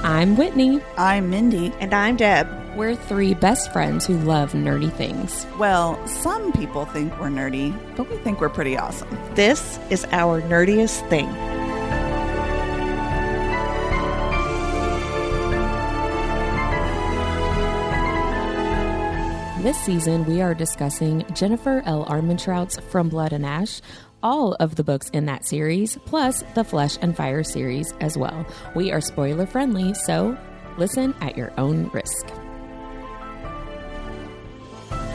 I'm Whitney. I'm Mindy. And I'm Deb. We're three best friends who love nerdy things. Well, some people think we're nerdy, but we think we're pretty awesome. This is Our Nerdiest Thing. This season, we are discussing Jennifer L. Armentrout's From Blood and Ash, all of the books in that series, plus the Flesh and Fire series as well. We are spoiler friendly, so listen at your own risk.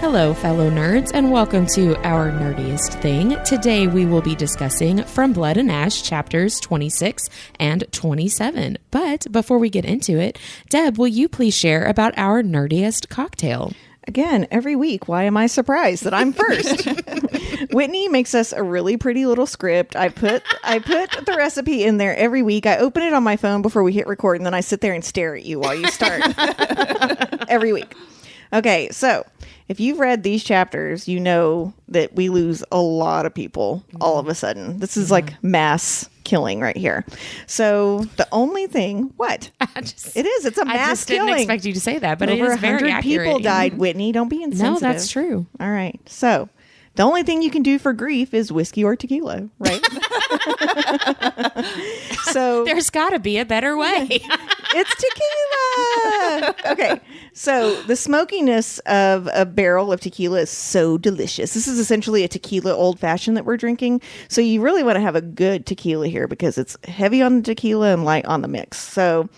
Hello, fellow nerds, and welcome to Our Nerdiest Thing. Today, we will be discussing From Blood and Ash chapters 26 and 27. But before we get into it, Deb, will you please share about our nerdiest cocktail? Again, every week, why am I surprised that I'm first? Whitney makes us a really pretty little script. I put the recipe in there every week. I open it on my phone before we hit record, and then I sit there and stare at you while you start. Every week. Okay, so if you've read these chapters, you know that we lose a lot of people all of a sudden. This is like mass killing right here. So the only thing, what? It is. It's a mass killing. I just didn't expect you to say that, but over it is very accurate. 100 people died, Whitney. Don't be insensitive. No, that's true. All right. So the only thing you can do for grief is whiskey or tequila, right? So there's got to be a better way. It's tequila. Okay. So the smokiness of a barrel of tequila is so delicious. This is essentially a tequila old fashioned that we're drinking. So you really want to have a good tequila here because it's heavy on the tequila and light on the mix. So,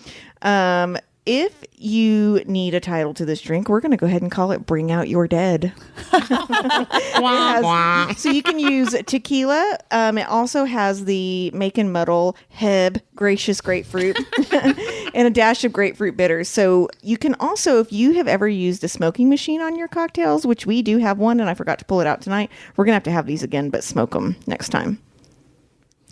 if you need a title to this drink, we're going to go ahead and call it Bring Out Your Dead. So you can use tequila. It also has the Make and Muddle Heb Gracious Grapefruit and a dash of grapefruit bitters. So you can also, if you have ever used a smoking machine on your cocktails, which we do have one and I forgot to pull it out tonight, we're going to have these again, but smoke them next time.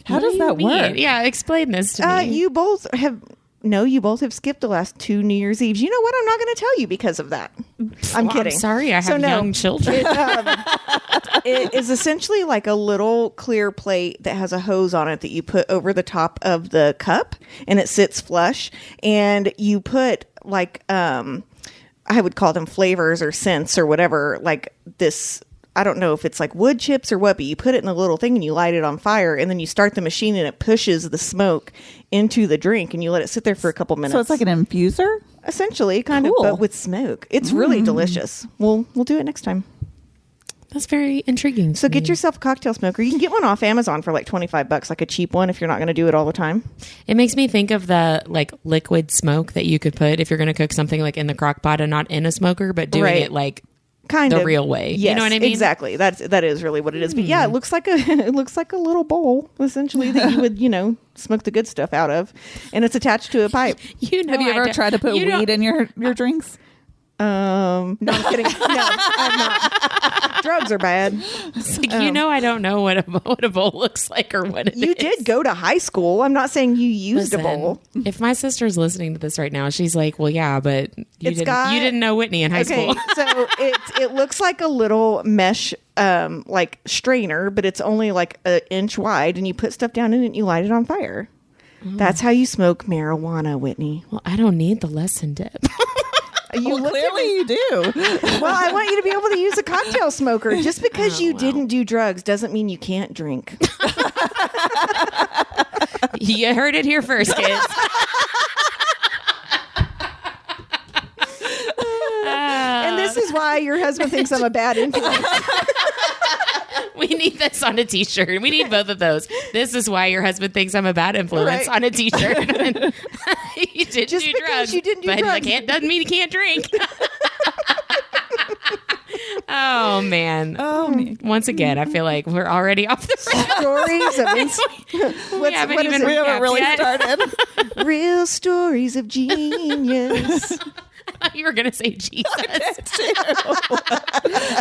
How does that work? Yeah, explain this to me. You both have skipped the last 2 New Year's Eves. You know what? I'm not going to tell you because of that. I'm kidding. I'm sorry, I have young children. It is essentially like a little clear plate that has a hose on it that you put over the top of the cup, and it sits flush. And you put like, I would call them flavors or scents or whatever, like this. I don't know if it's like wood chips or what, but you put it in a little thing and you light it on fire, and then you start the machine and it pushes the smoke into the drink and you let it sit there for a couple minutes. So it's like an infuser? Essentially, kind of, but with smoke. It's really delicious. We'll do it next time. That's very intriguing. So get yourself a cocktail smoker. You can get one off Amazon for like $25, like a cheap one if you're not going to do it all the time. It makes me think of the like liquid smoke that you could put if you're going to cook something like in the crock pot and not in a smoker, but doing it like kind the of real way. Yes, you know what I mean? Exactly. That is really what it is. But yeah, it looks like a little bowl essentially that you would, smoke the good stuff out of, and it's attached to a pipe. Have you ever tried to put weed in your drinks? No, I'm kidding. No, I'm not. Drugs are bad. It's like, I don't know what a bowl looks like or what it is. You did go to high school. I'm not saying you used a bowl. If my sister's listening to this right now, she's like, well, yeah, but you didn't know Whitney in high school. So it looks like a little mesh like strainer, but it's only like 1 inch wide, and you put stuff down in it and you light it on fire. That's how you smoke marijuana, Whitney. Well, I don't need the lesson, Deb. Clearly you do. Well, I want you to be able to use a cocktail smoker. Just because you didn't do drugs doesn't mean you can't drink. You heard it here first, kids. And this is why your husband thinks I'm a bad influence. We need this on a t-shirt. We need both of those. This is why your husband thinks I'm a bad influence on a t-shirt. You didn't Just do because drugs, you didn't do but drugs doesn't mean you can't drink. Oh, man. Once again, I feel like we're already off the stories of we haven't really started. Real stories of genius. I thought you were going to say Jesus.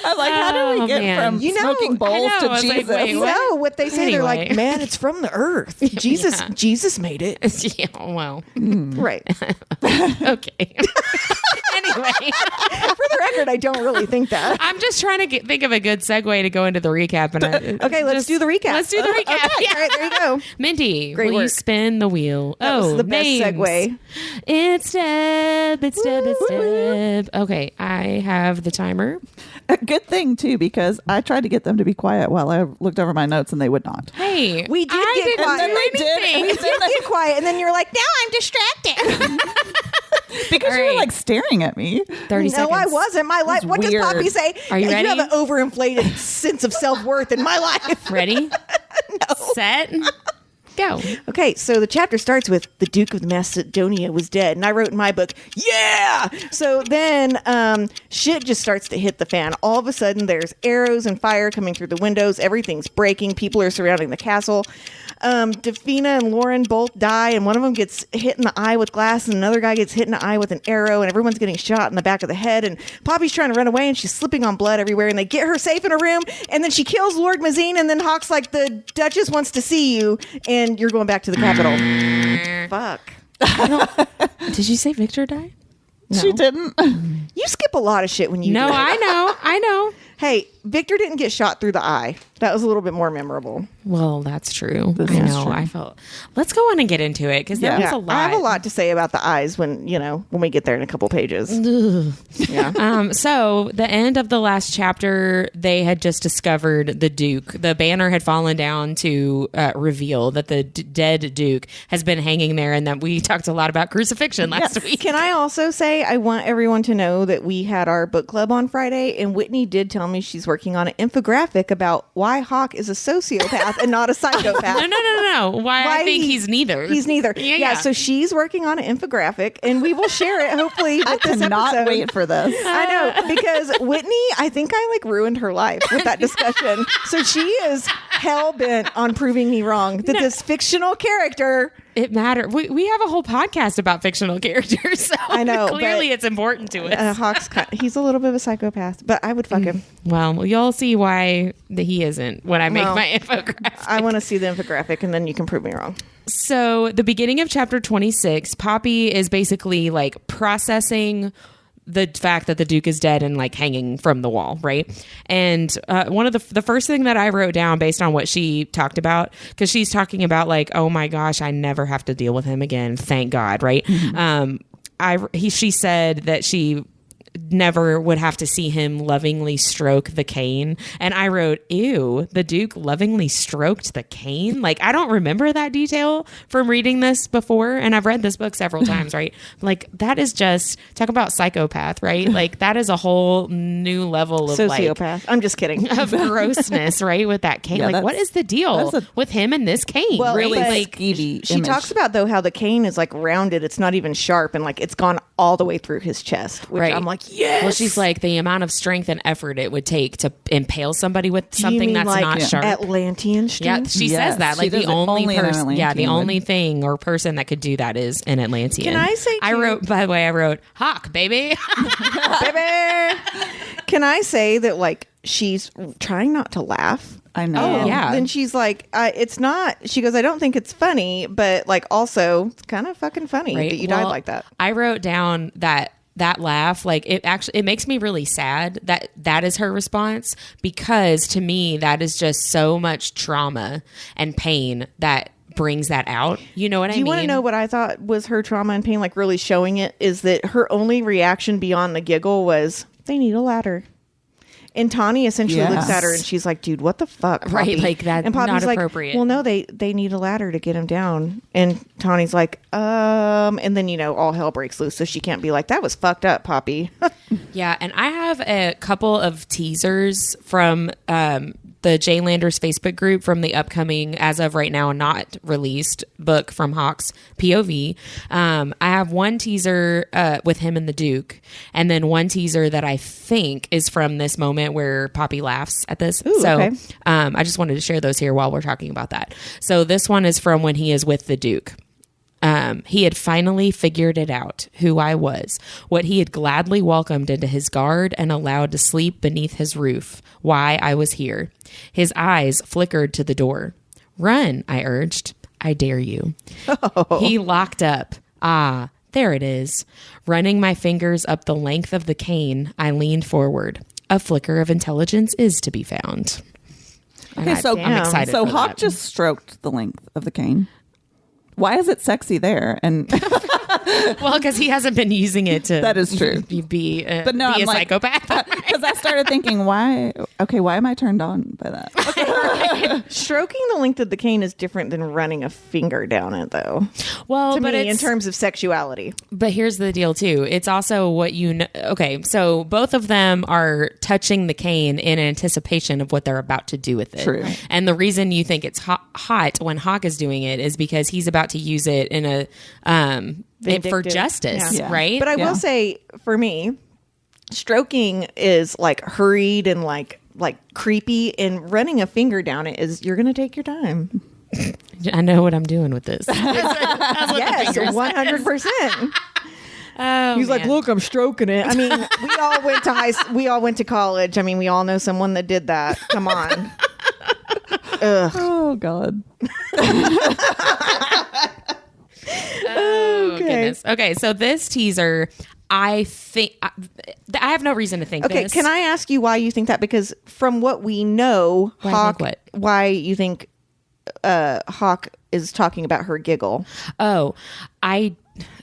I'm like, how do we get from smoking bowls to Jesus? Like, what they say, anyway. They're like, man, it's from the earth. Jesus made it. Yeah, well. Right. Okay. anyway. For the record, I don't really think that. I'm just trying to think of a good segue to go into the recap. And Okay, let's do the recap. Let's do the recap. Okay, all right, there you go. Mindy, Great will you work. spin the wheel? That was the best names. segue. It's Deb. It's Deb. It's Deb. Okay, I have the timer. A good thing, too, because I tried to get them to be quiet while I looked over my notes and they would not. Hey, We did I get didn't quiet. do And then anything. We did get quiet, and then you're like, now I'm distracted. Because All you were right. like staring at me. 30 No, seconds. I wasn't. My life. What does weird. Poppy say? Are you ready? You have an overinflated sense of self-worth in my life. Ready? Set. Go. Okay, so the chapter starts with the Duke of Macedonia was dead, and I wrote in my book, yeah! So then shit just starts to hit the fan. All of a sudden, there's arrows and fire coming through the windows. Everything's breaking. People are surrounding the castle. Defina and Lauren both die, and one of them gets hit in the eye with glass, and another guy gets hit in the eye with an arrow, and everyone's getting shot in the back of the head, and Poppy's trying to run away, and she's slipping on blood everywhere, and they get her safe in a room, and then she kills Lord Mazine, and then Hawk's like, the Duchess wants to see you, and you're going back to the capital. Fuck. Did you say Vikter died? No. She didn't. You skip a lot of shit when you No, do it. I know. Hey, Vikter didn't get shot through the eye. That was a little bit more memorable. Well, that's true. This I is know. true. I felt. Let's go on and get into it because there was a lot. I have a lot to say about the eyes when we get there in a couple pages. Yeah. So the end of the last chapter, they had just discovered the Duke. The banner had fallen down to reveal that the dead Duke has been hanging there, and that we talked a lot about crucifixion last week. Can I also say I want everyone to know that we had our book club on Friday, and Whitney did tell me she's working on an infographic about why Hawk is a sociopath and not a psychopath. No. Why I think he's neither. He's neither. Yeah. So she's working on an infographic, and we will share it hopefully with I this cannot episode. wait for this. I know, because Whitney, I think I like ruined her life with that discussion. So she is hell bent on proving me wrong that this fictional character. It matters. We have a whole podcast about fictional characters, so I know, clearly but- it's important to us. Hawk's he's a little bit of a psychopath, but I would fuck him. Well, you'll see why he isn't when I make Well, my infographic. I want to see the infographic, and then you can prove me wrong. So the beginning of chapter 26, Poppy is basically like processing the fact that the Duke is dead and like hanging from the wall, right? And one of the first thing that I wrote down based on what she talked about, because she's talking about like, oh my gosh, I never have to deal with him again, thank God, right? She said that she never would have to see him lovingly stroke the cane. And I wrote, ew, the Duke lovingly stroked the cane? Like, I don't remember that detail from reading this before. And I've read this book several times, right? Like, that is just, talk about psychopath, right? Like, that is a whole new level of Sociopath. I'm just kidding. of grossness, right? With that cane. Yeah, like, what is the deal that's a with him and this cane? Well, Really but skeevy She image. talks about, though, how the cane is like rounded. It's not even sharp, and like it's gone all the way through his chest, which Right. I'm like, yes. Well, she's like, the amount of strength and effort it would take to impale somebody with Do you something mean that's like not sharp. Atlantean Yeah, strength? she Yes, says that. she Like does the it only only in an person, yeah, the Atlantean only thing or person that could do that is an Atlantean. Can I say I too- wrote, by the way, I wrote Hawk, baby. Baby. Can I say that like she's trying not to laugh? I know. Oh, yeah. Then she's like, it's not. She goes, I don't think it's funny, but like also it's kind of fucking funny Right. that you died Well, like that. I wrote down that laugh, like it makes me really sad that is her response, because to me that is just so much trauma and pain that brings that out. You know what I Do you mean? want to know what I thought was her trauma and pain, like really showing it? Is that her only reaction beyond the giggle was, they need a ladder. And Tawny essentially looks at her and she's like, dude, what the fuck, Poppy? Right, like, that's and Poppy's not like, appropriate. well, no, they need a ladder to get him down. And Tawny's like, and then, all hell breaks loose. So she can't be like, that was fucked up, Poppy. Yeah, and I have a couple of teasers from the Jane Landers Facebook group from the upcoming, as of right now, not released book from Hawk's POV. I have one teaser with him and the Duke, and then one teaser that I think is from this moment where Poppy laughs at this. Ooh, so okay. I just wanted to share those here while we're talking about that. So this one is from when he is with the Duke. He had finally figured it out, who I was, what he had gladly welcomed into his guard and allowed to sleep beneath his roof, why I was here. His eyes flickered to the door. Run, I urged. I dare you. He locked up. Ah, There it is. Running my fingers up the length of the cane, I leaned forward. A flicker of intelligence is to be found. Okay, so I'm excited. So for Hawk that. just stroked the length of the cane. Why is it sexy there? And well, because he hasn't been using it to that is true. Be a I'm psychopath. Because I started thinking, why am I turned on by that? Stroking the length of the cane is different than running a finger down it, though. Well, To but me, in it's, terms of sexuality. but here's the deal too. It's also what you know. Okay, so both of them are touching the cane in anticipation of what they're about to do with it. True. And the reason you think it's hot when Hawk is doing it is because he's about to use it in a for Vindictive. justice, Yeah. right? But I Yeah. will say, for me, stroking is like hurried and like creepy, and running a finger down it is you're going to take your time. I know what I'm doing with this. Yes, 100%. Oh, He's like, man. look, I'm stroking it. I mean, we all went to college. I mean, we all know someone that did that. Come on. Ugh. Oh God. Oh, Okay. goodness. Okay, so this teaser, I think I have no reason to think Okay, this. can I ask you why you think that? Because from what we know, Why I Hawk, think what? why you think Hawk is talking about her giggle. Oh,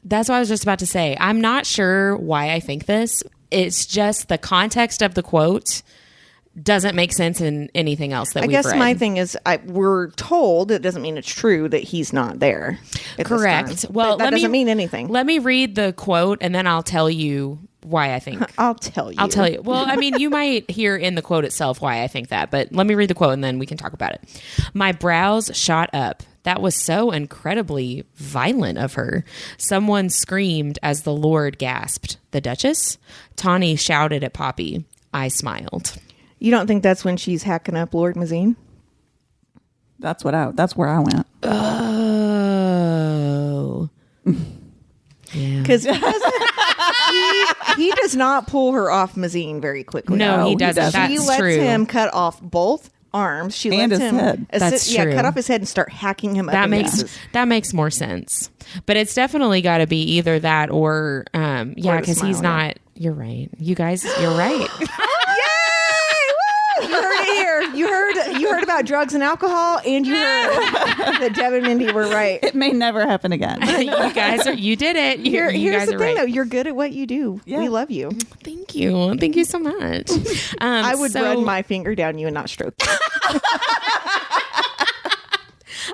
that's what I was just about to say. I'm not sure why I think this. It's just the context of the quote doesn't make sense in anything else that I we've guess read. my thing is, we're told, it doesn't mean it's true, that he's not there. At Correct. This time. Well, But that doesn't mean anything. Let me read the quote and then I'll tell you why I think. I'll tell you. I'll tell you. Well, I mean, you might hear in the quote itself why I think that, but let me read the quote and then we can talk about it. My brows shot up. That was so incredibly violent of her. Someone screamed as the Lord gasped. The Duchess? Tawny shouted at Poppy. I smiled. You don't think that's when she's hacking up Lord Mazine? That's where I went. Oh. Yeah. Because he does not pull her off Mazine very quickly. No, he he doesn't. doesn't. That's She lets true. him cut off both arms. She And lets his him head. That's true. cut off his head and start hacking him up. That in makes pieces. that makes more sense. But it's definitely got to be either that or yeah, the because he's smile, yeah. not. You're right. You guys, you're right. Yay! Woo! You heard it here. You heard about drugs and alcohol, and you heard that Deb and Mindy were right. It may never happen again. You did it. You Here's guys the are thing, right. though. You're good at what you do. Yeah. We love you. Thank you. Thank you so much. I would run my finger down you and not stroke you.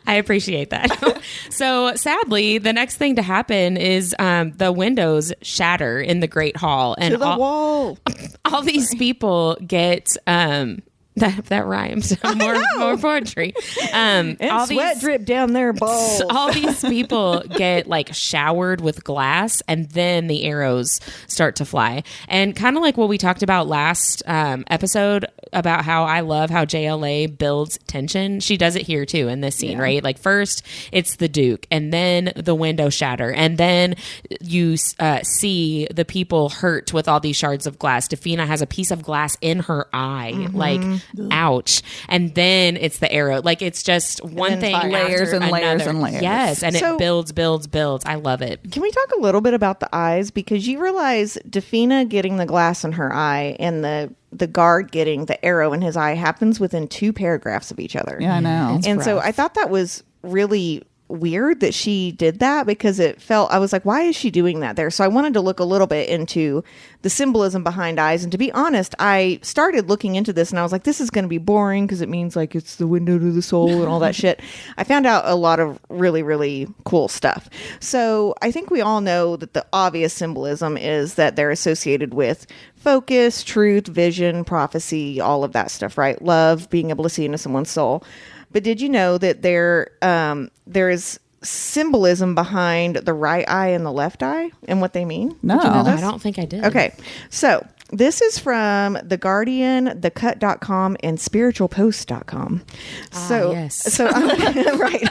I appreciate that. So sadly, the next thing to happen is the windows shatter in the Great Hall, and To the wall. all these people get that rhymes more poetry. And all sweat drip down their balls. all these people get like showered with glass, and then the arrows start to fly. And kind of like what we talked about last episode about how I love how JLA builds tension. She does it here too in this scene, right? Like first it's the Duke, and then the window shatter, and then you see the people hurt with all these shards of glass. Defina has a piece of glass in her eye, like ouch. And then it's the arrow. Like it's just one thing, fire. Layers after and layers another. and layers. Yes, and So- it builds. I love it. Can we talk a little bit about the eyes? Because you realize Defina getting the glass in her eye and the guard getting the arrow in his eye happens within 2 paragraphs of each other. Yeah, I know. And so rough. I thought that was really weird that she did that, because I was like, why is she doing that there? So I wanted to look a little bit into the symbolism behind eyes. And to be honest, I started looking into this and I was like, this is going to be boring because it means like it's the window to the soul and all that shit. I found out a lot of really, really cool stuff. So I think we all know that the obvious symbolism is that they're associated with focus, truth, vision, prophecy, all of that stuff, right? Love, being able to see into someone's soul. But did you know that there is symbolism behind the right eye and the left eye and what they mean? No. Did you know this? I don't think I did. Okay. So this is from The Guardian, thecut.com, and spiritualpost.com. So, yes. so right.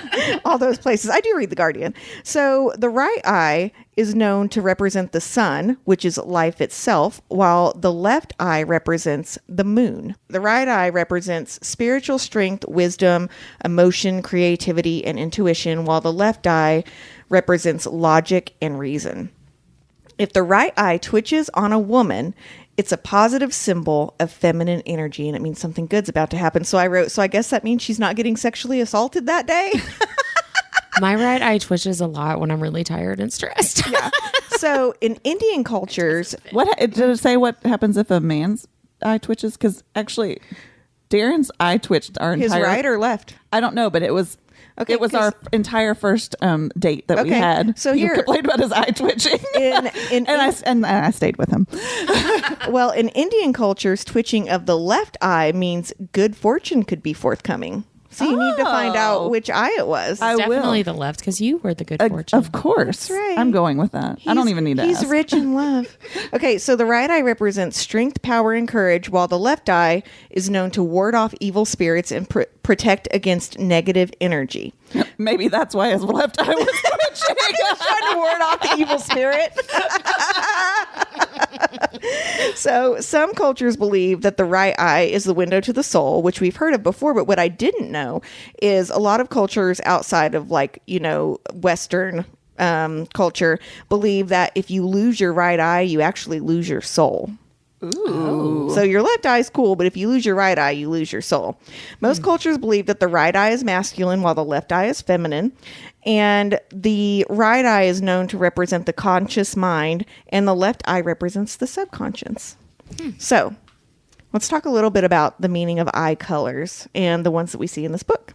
All those places. I do read The Guardian. So the right eye is known to represent the sun, which is life itself, while the left eye represents the moon. The right eye represents spiritual strength, wisdom, emotion, creativity, and intuition, while the left eye represents logic and reason. If the right eye twitches on a woman, it's a positive symbol of feminine energy, and it means something good's about to happen. So I wrote, so I guess that means she's not getting sexually assaulted that day. My right eye twitches a lot when I'm really tired and stressed. Yeah. So in Indian cultures, What did it say? What happens if a man's eye twitches? Because actually, Darren's eye twitched our his entire. right or left? I don't know, but it was. Okay, it was our entire first date that we had. So he here- complained about his eye twitching, and I stayed with him. Well, in Indian cultures, twitching of the left eye means good fortune could be forthcoming. So you need to find out Oh. which eye it was. I Definitely will. the left, because you were the good fortune. Of course, That's right. I'm going with that. I don't even need to He's ask. rich in love. Okay, so the right eye represents strength, power, and courage, while the left eye is known to ward off evil spirits and protect against negative energy. Maybe that's why his left eye was twitching. Trying to ward off the evil spirit. So some cultures believe that the right eye is the window to the soul, which we've heard of before. But what I didn't know is a lot of cultures outside of Western culture believe that if you lose your right eye, you actually lose your soul. Ooh. So your left eye is cool, but if you lose your right eye, you lose your soul. Most cultures believe that the right eye is masculine while the left eye is feminine. And the right eye is known to represent the conscious mind, and the left eye represents the subconscious. So let's talk a little bit about the meaning of eye colors and the ones that we see in this book.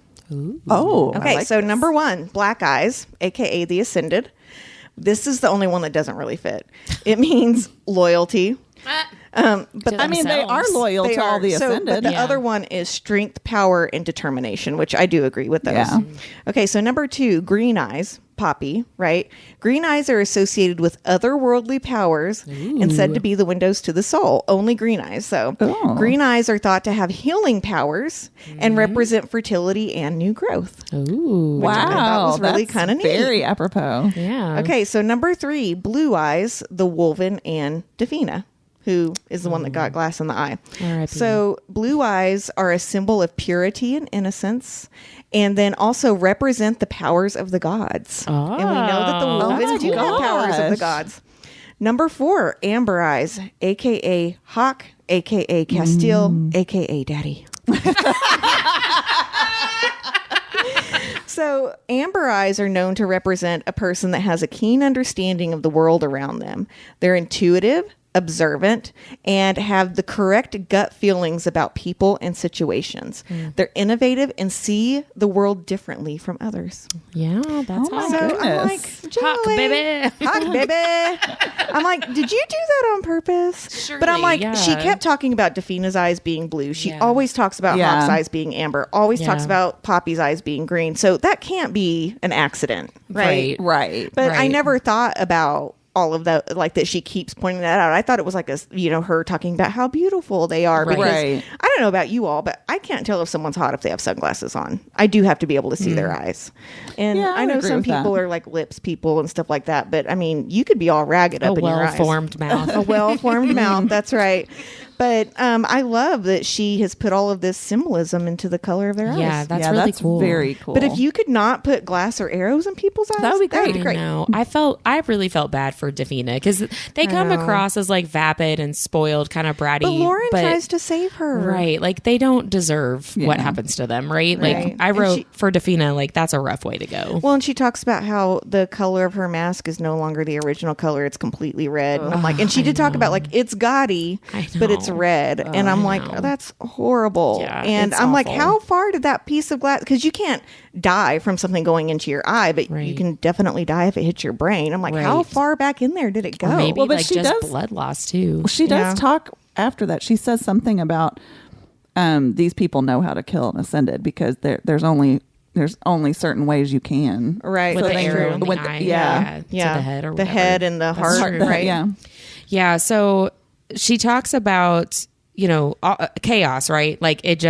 Oh, Okay, I like so this. number 1, black eyes, aka the ascended. This is the only one that doesn't really fit. It means loyalty. But I mean, they are loyal They to all are. the So, ascended. but the Yeah. other one is strength, power, and determination, which I do agree with those. Yeah. Okay, so number 2, green eyes, poppy, right? Green eyes are associated with otherworldly powers and said to be the windows to the soul. Only green eyes. So Oh. green eyes are thought to have healing powers and represent fertility and new growth. Ooh. Which I thought Wow, was really that's kind of neat. very apropos. Yeah. Okay, so number 3, blue eyes, the Wolven and Davina, who is the one that got glass in the eye. R.I.P.. So blue eyes are a symbol of purity and innocence, and then also represent the powers of the gods. And we know that the Oh, Wolven that's do have powers of the gosh. gods. Number 4, amber eyes, aka Hawk, aka Castile, aka Daddy. So, amber eyes are known to represent a person that has a keen understanding of the world around them. They're intuitive, observant, and have the correct gut feelings about people and situations. They're innovative and see the world differently from others. Yeah, that's Oh my awesome. So goodness. I'm like, Hawk, Julie, baby. Hawk, baby. I'm like, did you do that on purpose? But I'm Surely, like, yeah. she kept talking about Davina's eyes being blue. She Yeah. always talks about Yeah. Hawk's eyes being amber. Always talks Yeah. about Poppy's eyes being green. So that can't be an accident, right? Right. But I Right. never thought about all of that, like that she keeps pointing that out. I thought it was like her talking about how beautiful they are. Right. Because Right. I don't know about you all, but I can't tell if someone's hot if they have sunglasses on. I do have to be able to see their eyes. And Yeah, I I know would agree some with that. people are like lips people and stuff like that. But I mean, you could be all ragged A up in your eyes. well-formed mouth. A well-formed mouth. That's right. But I love that she has put all of this symbolism into the color of their Yeah, eyes. that's yeah, really that's cool. very cool. But if you could not put glass or arrows in people's eyes, That would be great. I know. I really felt bad for Davina because they come know. across as like vapid and spoiled, kind of bratty. But Lauren tries to save her. Right. Like they don't deserve what Yeah. happens to them, right? Right. Like I And wrote she- for Davina, like that's a rough way to go. Well, and she talks about how the color of her mask is no longer the original color; it's completely red. And I'm like, and she did talk about like it's gaudy, I but it's know. red, and I'm I like, know. oh, that's horrible. Yeah, and it's I'm like, awful. how far did that piece of glass? Because you can't die from something going into your eye, but you Right. can definitely die if it hits your brain. I'm like, how Right. far back in there did it go? Or maybe Well, but like she just does- blood loss too. she does Yeah. talk after that. She says something about these people know how to kill an ascended because there's only certain ways you can. Right. With So the that's arrow true. in the With the- eye, yeah. to the head or the whatever. head and the That's heart, true. right? Yeah. Yeah. So she talks about, chaos, right? Like it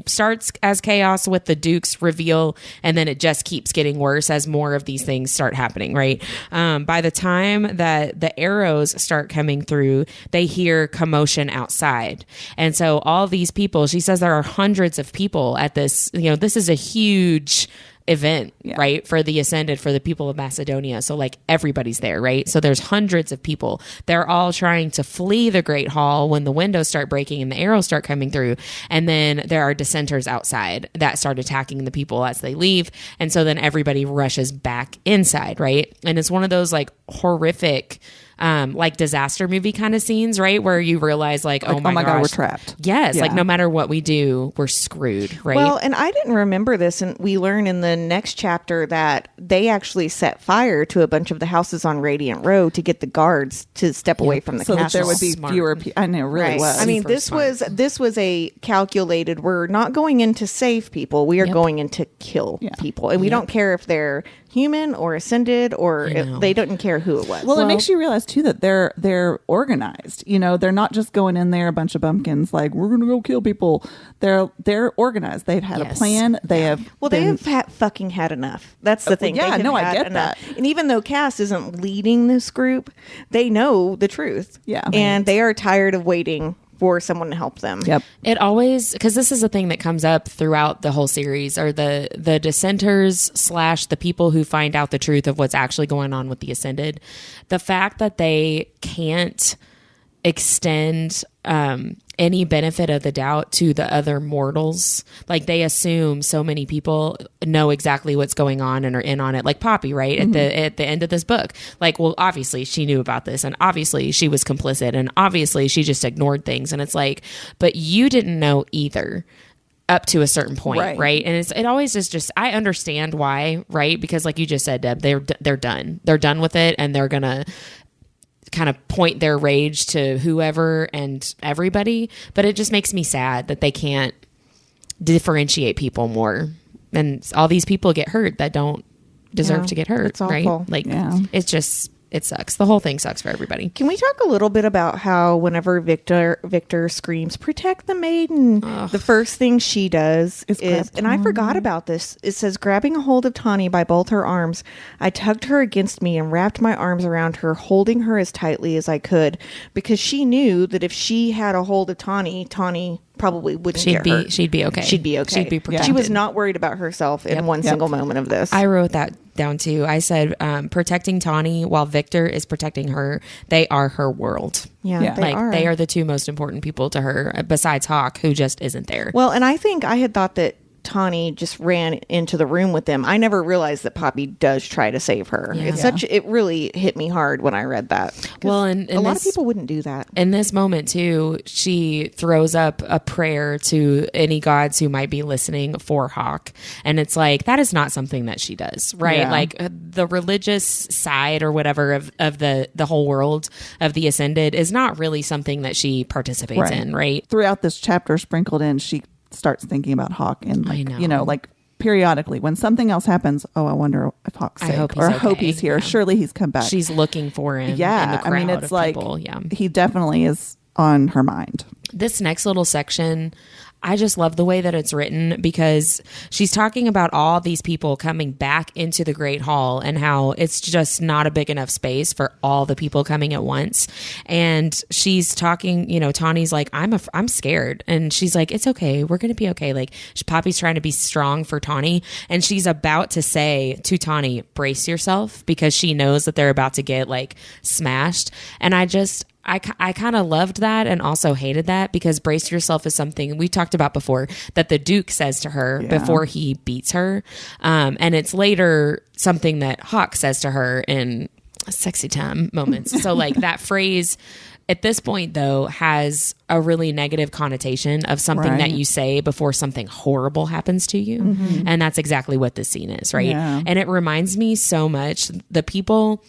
starts as chaos with the Duke's reveal, and then it just keeps getting worse as more of these things start happening, right? By the time that the arrows start coming through, they hear commotion outside. And so all these people, she says there are hundreds of people at this, this is a huge event, right? For the Ascended, for the people of Macedonia. So like everybody's there, right? So there's hundreds of people. They're all trying to flee the Great Hall when the windows start breaking and the arrows start coming through. And then there are dissenters outside that start attacking the people as they leave. And so then everybody rushes back inside, right? And it's one of those like horrific like disaster movie kind of scenes, right? Where you realize like oh my God, we're trapped. Yes. Like no matter what we do, we're screwed, right? Well, and I didn't remember this. And we learn in the next chapter that they actually set fire to a bunch of the houses on Radiant Road to get the guards to step away from the so castle. that there would be Smart. fewer people. I know, it really Right. was. I mean, Super this was a calculated. We're not going in to save people. We are going in to kill people, and we don't care if they're human or ascended or if they didn't care who it was. Well, it makes you realize too that they're organized. You know, they're not just going in there a bunch of bumpkins like we're going to go kill people. They're organized. They've had a plan. They have they have fucking had enough. That's the thing. yeah, They have no, I had get enough. that. And even though Cass isn't leading this group, they know the truth. Yeah. And they are tired of waiting for someone to help them. Yep. It always, because this is a thing that comes up throughout the whole series, are the dissenters / the people who find out the truth of what's actually going on with the Ascended. The fact that they can't extend any benefit of the doubt to the other mortals. Like they assume so many people know exactly what's going on and are in on it. Like Poppy, right? At the end of this book. Like, well, obviously she knew about this and obviously she was complicit and obviously she just ignored things. And it's like, but you didn't know either up to a certain point, right? And it always is just, I understand why, right? Because like you just said, Deb, they're done. They're done with it and they're going to kind of point their rage to whoever and everybody, but it just makes me sad that they can't differentiate people more, and all these people get hurt that don't deserve to get hurt. It's awful. Right? Like it's just, it sucks. The whole thing sucks for everybody. Can we talk a little bit about how whenever Vikter screams, "Protect the maiden," the first thing she does is, and I forgot about this, it says, grabbing a hold of Tawny by both her arms, I tugged her against me and wrapped my arms around her, holding her as tightly as I could, because she knew that if she had a hold of Tawny probably wouldn't get hurt. She'd be okay. She'd be okay. She'd be protected. She was not worried about herself in one single moment of this. I wrote that down too. I said, protecting Tawny while Vikter is protecting her. They are her world. Yeah. They are the two most important people to her, besides Hawk, who just isn't there. Well, and I think I had thought that Tawny just ran into the room with them. I never realized that Poppy does try to save her. Yeah. It really hit me hard when I read that. Well, and a lot of people wouldn't do that. In this moment too, she throws up a prayer to any gods who might be listening for Hawk. And it's like, that is not something that she does, right? Yeah. Like the religious side or whatever of the whole world of the Ascended is not really something that she participates in, right? Throughout this chapter sprinkled in, she starts thinking about Hawk and like, I know. you know, like periodically when something else happens, I wonder if Hawk's safe, I hope he's here. Yeah. Surely he's come back. She's looking for him. Yeah. In the crowd I mean, it's of like, people. Yeah. He definitely is on her mind. This next little section, I just love the way that it's written, because she's talking about all these people coming back into the Great Hall and how it's just not a big enough space for all the people coming at once. And she's talking, you know, Tawny's like, I'm scared. And she's like, it's okay. We're going to be okay. Like Poppy's trying to be strong for Tawny. And she's about to say to Tawny, brace yourself, because she knows that they're about to get like smashed. And I kind of loved that and also hated that, because brace yourself is something we talked about before that the Duke says to her before he beats her. And it's later something that Hawk says to her in sexy time moments. So like that phrase at this point, though, has a really negative connotation of something that you say before something horrible happens to you. Mm-hmm. And that's exactly what this scene is, right? Yeah. And it reminds me so much, the people,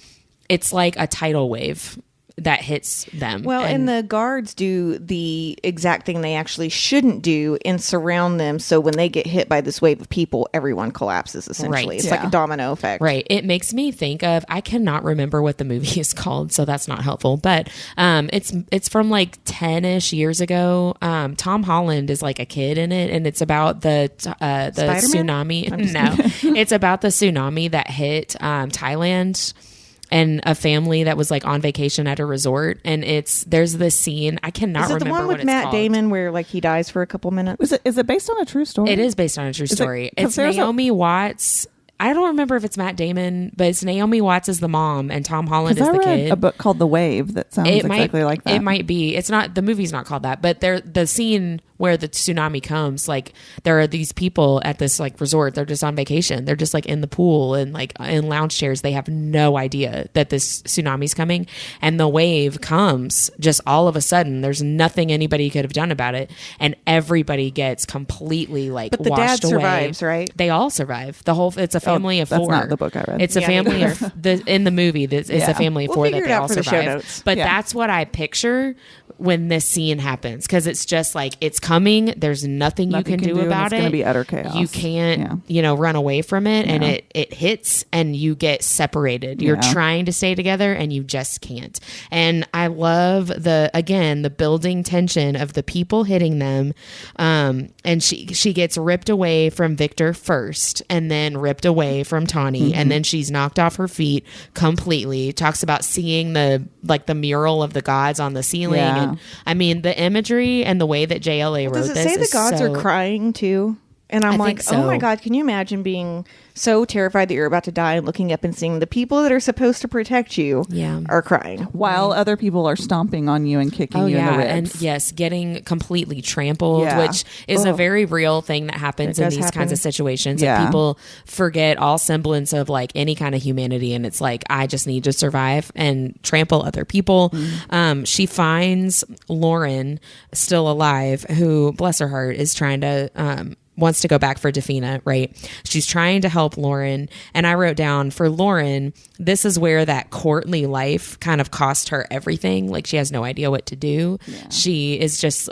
it's like a tidal wave that hits them. Well, and the guards do the exact thing they actually shouldn't do and surround them. So when they get hit by this wave of people, everyone collapses, essentially. Right. It's like a domino effect. Right. It makes me think of, I cannot remember what the movie is called, so that's not helpful. But it's from like 10-ish years ago. Tom Holland is like a kid in it, and it's about the tsunami. No, it's about the tsunami that hit Thailand. and a family that was like on vacation at a resort, and there's this scene, I cannot remember the one what with it's Matt called. Damon where like he dies for a couple minutes? Is it based on a true story? It is based on a true story. It's Naomi Watts. I don't remember if it's Matt Damon, but it's Naomi Watts as the mom and Tom Holland as the kid. A book called The Wave that sounds exactly like that. It might be. It's not. The movie's not called that, but the scene where the tsunami comes, like there are these people at this like resort. They're just on vacation. They're just like in the pool and like in lounge chairs. They have no idea that this tsunami's coming, and the wave comes just all of a sudden. There's nothing anybody could have done about it, and everybody gets completely like but the washed dad away. survives, right? They all survive. The whole. It's a family of 4. That's not the book I read. It's a family of in the movie. It's a family of 4 that they all survive. But that's what I picture when this scene happens, because it's just like it's coming. There's nothing you can do about it. It's going to be utter chaos. You can't, run away from it, and it hits, and you get separated. You're trying to stay together, and you just can't. And I love the building tension of the people hitting them. And she gets ripped away from Vikter first, and then ripped away from Tawny, and then she's knocked off her feet completely. Talks about seeing the mural of the gods on the ceiling. And I mean, the imagery and the way that JLA wrote this. Does it say the gods are crying too? And I'm like, oh my God, can you imagine being so terrified that you're about to die and looking up and seeing the people that are supposed to protect you are crying while other people are stomping on you and kicking you in the ribs. And yes, getting completely trampled, which is a very real thing that happens in these kinds of situations. That people forget all semblance of like any kind of humanity, and it's like, I just need to survive and trample other people. She finds Lauren still alive, who, bless her heart, is trying to wants to go back for Defina, right? She's trying to help Lauren. And I wrote down, for Lauren, this is where that courtly life kind of cost her everything. Like, she has no idea what to do. Yeah. She is just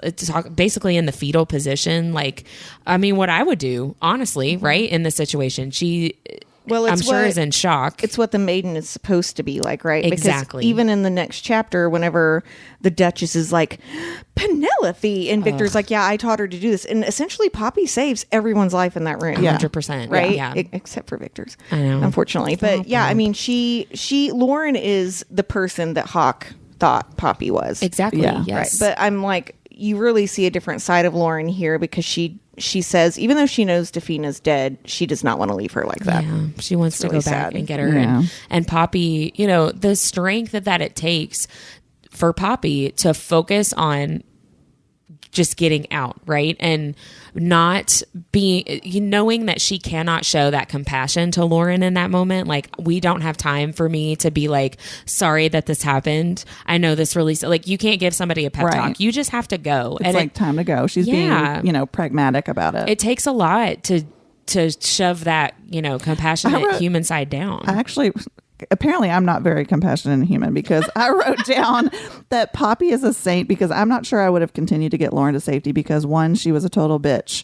basically in the fetal position. Like, I mean, what I would do, honestly, right? In this situation, I'm sure is in shock. It's what the maiden is supposed to be like, right? Exactly. Because even in the next chapter, whenever the Duchess is like, Penelope, and Victor's like, yeah, I taught her to do this. And essentially, Poppy saves everyone's life in that room. 100%. Right? Yeah. Except for Victor's. I know. Unfortunately. But I mean, Lauren is the person that Hawk thought Poppy was. Exactly. Yeah. Yes. Right. But I'm like, you really see a different side of Lauren here, because she says, even though she knows Defina's dead, she does not want to leave her like that. Yeah, she wants to go back and get her. Yeah. And Poppy, the strength that it takes for Poppy to focus on just getting out, right? And not knowing that she cannot show that compassion to Lauren in that moment. Like, we don't have time for me to be like, sorry that this happened. I know this really, like, you can't give somebody a pep talk. You just have to go. It's like time to go. She's being, pragmatic about it. It takes a lot to shove that, compassionate human side down. Apparently I'm not very compassionate and human, because I wrote down that Poppy is a saint, because I'm not sure I would have continued to get Lauren to safety, because 1, she was a total bitch,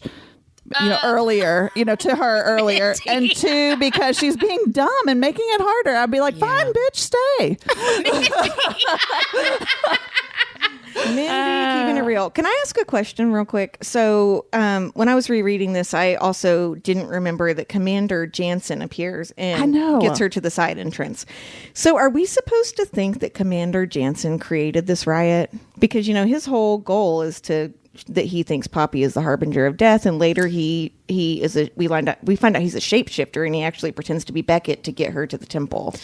earlier, to her earlier, and 2, because she's being dumb and making it harder. I'd be like, fine, bitch, stay. Mindy, keeping it real. Can I ask a question real quick? So when I was rereading this, I also didn't remember that Commander Jansen appears and gets her to the side entrance. So are we supposed to think that Commander Jansen created this riot? Because, his whole goal is that he thinks Poppy is the harbinger of death, and later we find out he's a shapeshifter, and he actually pretends to be Beckett to get her to the temple.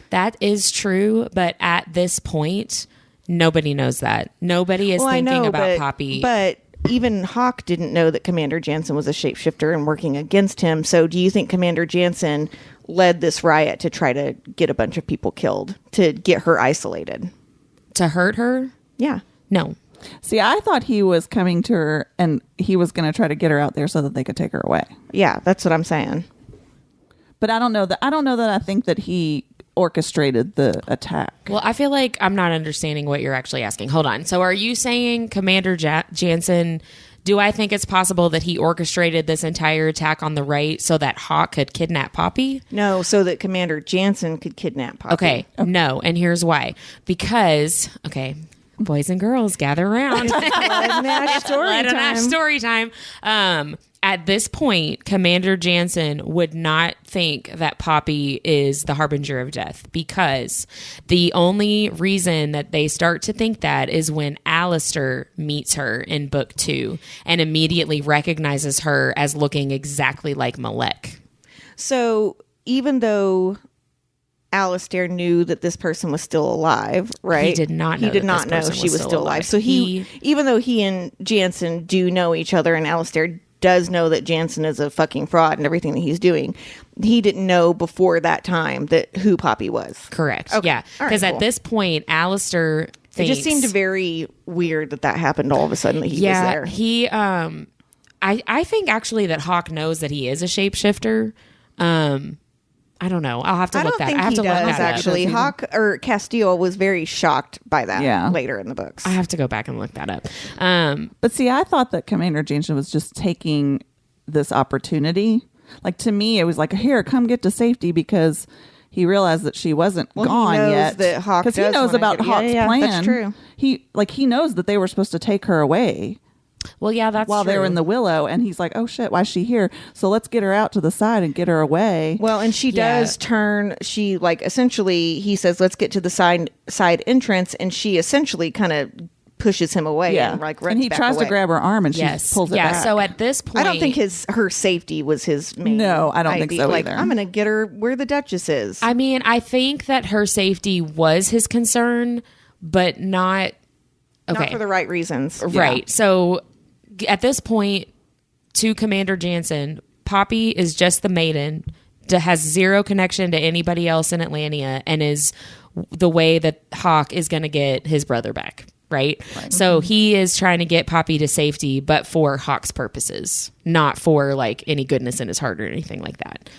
That is true, but at this point, nobody knows that. Nobody is thinking about Poppy. But even Hawk didn't know that Commander Jansen was a shapeshifter and working against him. So do you think Commander Jansen led this riot to try to get a bunch of people killed, to get her isolated? To hurt her? Yeah. No. See, I thought he was coming to her and he was going to try to get her out there so that they could take her away. Yeah, that's what I'm saying. But I don't know that I think that he orchestrated the attack. Well, I feel like I'm not understanding what you're actually asking. Hold on. So are you saying Commander Jansen, do I think it's possible that he orchestrated this entire attack on the right so that Hawk could kidnap Poppy? No, so that Commander Jansen could kidnap Poppy. Okay. No, and here's why. Because, boys and girls, gather around. Blood and Ash Story time. At this point, Commander Jansen would not think that Poppy is the harbinger of death, because the only reason that they start to think that is when Alistair meets her in book 2 and immediately recognizes her as looking exactly like Malek. So even though Alistair knew that this person was still alive, right? He did not know. He did not know she was still alive. So even though he and Jansen do know each other, and Alistair does know that Jansen is a fucking fraud and everything that he's doing, he didn't know before that time that who Poppy was. Correct. Okay. Yeah. Because at this point, Alistair thinks... It just seemed very weird that happened all of a sudden, that he was there. He, I think actually that Hawk knows that he is a shapeshifter. I don't know. I'll have to look that. I have to look that actually. up. Hawk or Castile was very shocked by that later in the books. I have to go back and look that up. But see, I thought that Commander Jansen was just taking this opportunity. Like, to me, it was like, here, come get to safety, because he realized that she wasn't gone he knows yet. that Hawk because he knows about Hawk's plan. That's true. He knows that they were supposed to take her away. Well, yeah, that's while true. they were in the Willow, and he's like, oh shit, why is she here? So let's get her out to the side and get her away. Well, and she does turn, she like essentially, he says, let's get to the side entrance, and she essentially kind of pushes him away and like runs and he back tries away. to grab her arm, and she pulls it back. So at this point, I don't think her safety was his main No, I don't think so like, either. I'm gonna get her where the Duchess is. I mean, I think that her safety was his concern, but not not for the right reasons. Right. So at this point, to Commander Jansen, Poppy is just the maiden, has zero connection to anybody else in Atlantia, and is the way that Hawk is going to get his brother back. Right? So he is trying to get Poppy to safety, but for Hawk's purposes, not for like any goodness in his heart or anything like that.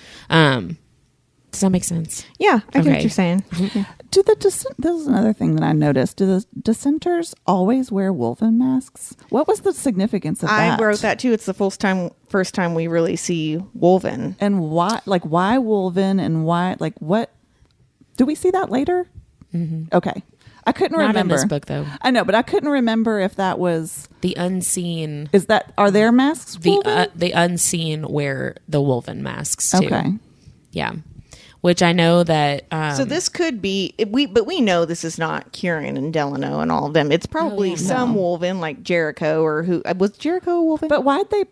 Does that make sense? Yeah, I get what you're saying. Do this is another thing that I noticed. Do the dissenters always wear wolven masks? What was the significance of that? I wrote that too. It's the first time we really see wolven. And why wolven, and why, like, what? Do we see that later? Mm-hmm. Okay. I couldn't remember. Not in this book, though. I know, but I couldn't remember if that was the unseen. Are their masks the unseen wear the wolven masks too? Okay. Yeah. Which I know that. So this could be but we know this is not Kieran and Delano and all of them. It's probably some wolven, like Jericho, or who was Jericho a wolven? But why'd they?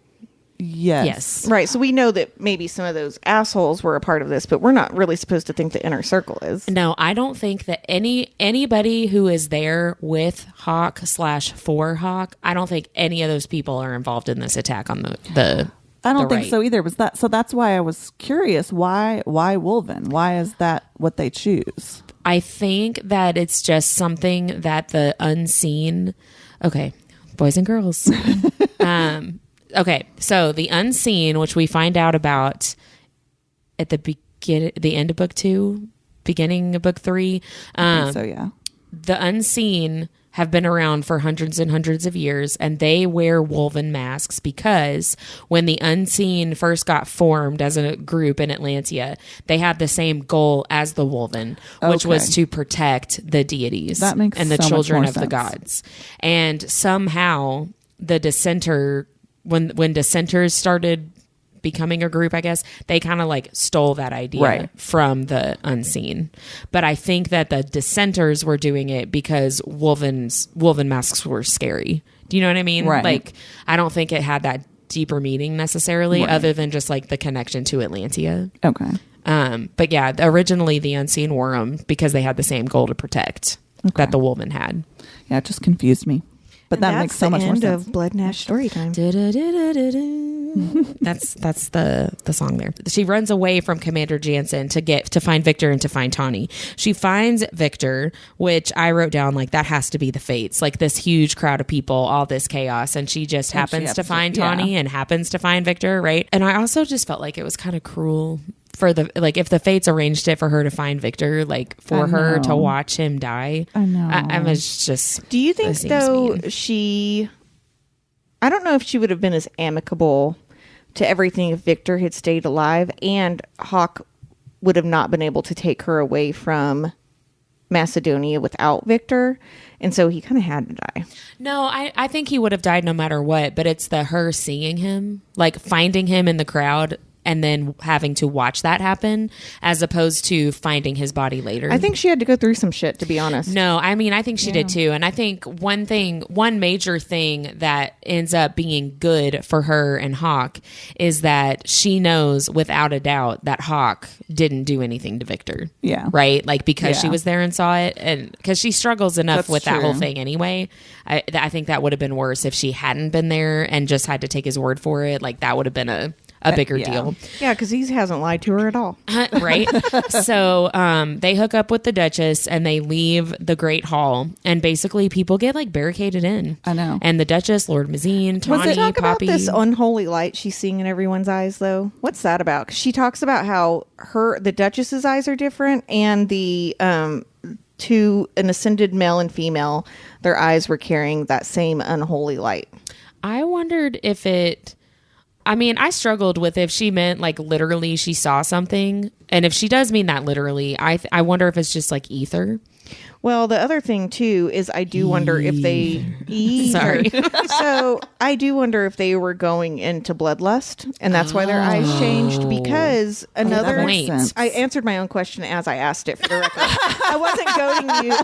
Yes. Right. So we know that maybe some of those assholes were a part of this, but we're not really supposed to think the inner circle is. No, I don't think that anybody who is there with Hawk / for Hawk, I don't think any of those people are involved in this attack on the I don't think so either. So that's why I was curious. Why wolven? Why is that what they choose? I think that it's just something that the unseen. Okay, boys and girls. Okay, so the unseen, which we find out about at the end of book 2, beginning of book 3. I think so, yeah. The unseen have been around for hundreds and hundreds of years, and they wear wolven masks because when the unseen first got formed as a group in Atlantia, they had the same goal as the wolven, which was to protect the deities and the children of the gods. And somehow the dissenter, when dissenters started becoming a group, I guess, they kind of like stole that idea from the unseen. But I think that the dissenters were doing it because wolven masks were scary. Do you know what I mean? Right. Like, I don't think it had that deeper meaning necessarily, other than just like the connection to Atlantia. Okay. But yeah, originally the unseen wore them because they had the same goal to protect that the wolven had. Yeah, it just confused me. But that makes so much more sense. That's the end of Blood and Ash story time. That's the song there. She runs away from Commander Jansen to find Vikter and to find Tawny. She finds Vikter, which I wrote down like that has to be the fates. Like this huge crowd of people, all this chaos, and she just happens to find Tawny and happens to find Vikter, right? And I also just felt like it was kind of cruel for if the fates arranged it for her to find Vikter, like for her to watch him die. I know. I was just. Do you think though I don't know if she would have been as amicable to everything if Vikter had stayed alive, and Hawk would have not been able to take her away from Macedonia without Vikter, and so he kind of had to die. No, I think he would have died no matter what, but it's her seeing him, like finding him in the crowd and then having to watch that happen as opposed to finding his body later. I think she had to go through some shit, to be honest. No, I mean, I think she did too. And I think one major thing that ends up being good for her and Hawk is that she knows without a doubt that Hawk didn't do anything to Vikter. Yeah. Right? Like, because she was there and saw it, and because she struggles enough with that whole thing anyway. I think that would have been worse if she hadn't been there and just had to take his word for it. Like, that would have been a bigger deal. Yeah, because he hasn't lied to her at all. Right? So they hook up with the Duchess and they leave the Great Hall, and basically people get like barricaded in. I know. And the Duchess, Lord Mazine, Tawny, Talk about Poppy. this unholy light she's seeing in everyone's eyes, though. What's that about? 'Cause she talks about how the Duchess's eyes are different, and the to an ascended male and female, their eyes were carrying that same unholy light. I wondered if I struggled with if she meant like literally she saw something. And if she does mean that literally, I wonder if it's just like ether. Well, the other thing too is I do wonder if they Sorry. So I do wonder if they were going into bloodlust, and that's why their eyes changed. Because another, that makes sense. I answered my own question as I asked it for the record. I wasn't goading you.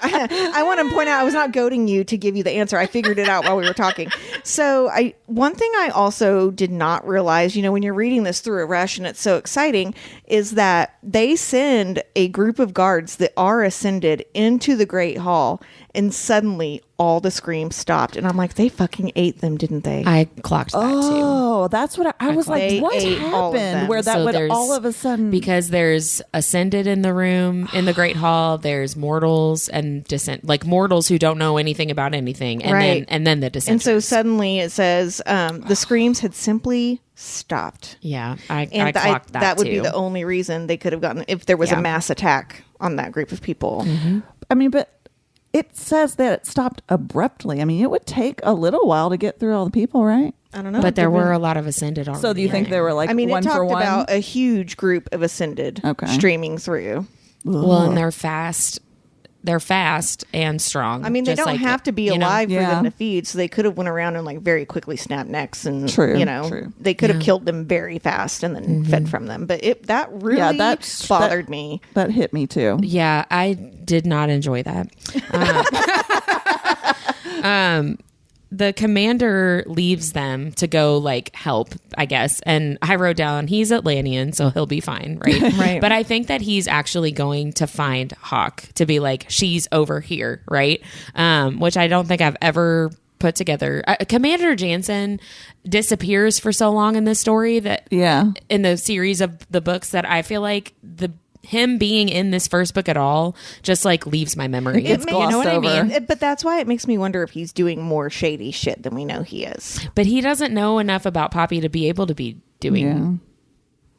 I want to point out I was not goading you to give you the answer. I figured it out while we were talking. So one thing I also did not realize, when you're reading this through a rush and it's so exciting, is that they send a group of guards that are ascended into the Great Hall, and suddenly all the screams stopped, and I'm like, they fucking ate them, didn't they? I clocked that too. Oh, that's what I was like. They What ate all of happened? them. Where that So would there's- all of a sudden Because there's ascended in the room in the Great Hall. There's mortals and like mortals who don't know anything about anything, and Right. then the descent. And so suddenly it says the screams had simply stopped. yeah, I And clocked that would too. be the only reason they could have gotten if there was Yeah. a mass attack on that group of people. I mean, but it says that it stopped abruptly. I mean, it would take a little while to get through all the people, right? I don't know. But there were a lot of ascended already. So do you think they were like I mean, one it for talked one? about a huge group of ascended streaming through. Well, and they're fast. They're fast and strong. I mean, they just don't like, have to be alive for Yeah. them to feed, so they could have went around and like very quickly snapped necks, and True. they could have killed them very fast and then fed from them. But that really bothered me. That hit me too. Yeah, I did not enjoy that. The commander leaves them to go like help, I guess. And I wrote down he's Atlantean, so he'll be fine, right? Right. But I think that he's actually going to find Hawk to be like, she's over here, right? Which I don't think I've ever put together. Commander Jansen disappears for so long in this story that in the series of the books that I feel like him being in this first book at all just like leaves my memory. It's You know what I glossed mean? But that's why it makes me wonder if he's doing more shady shit than we know he is. But he doesn't know enough about Poppy to be able to be doing.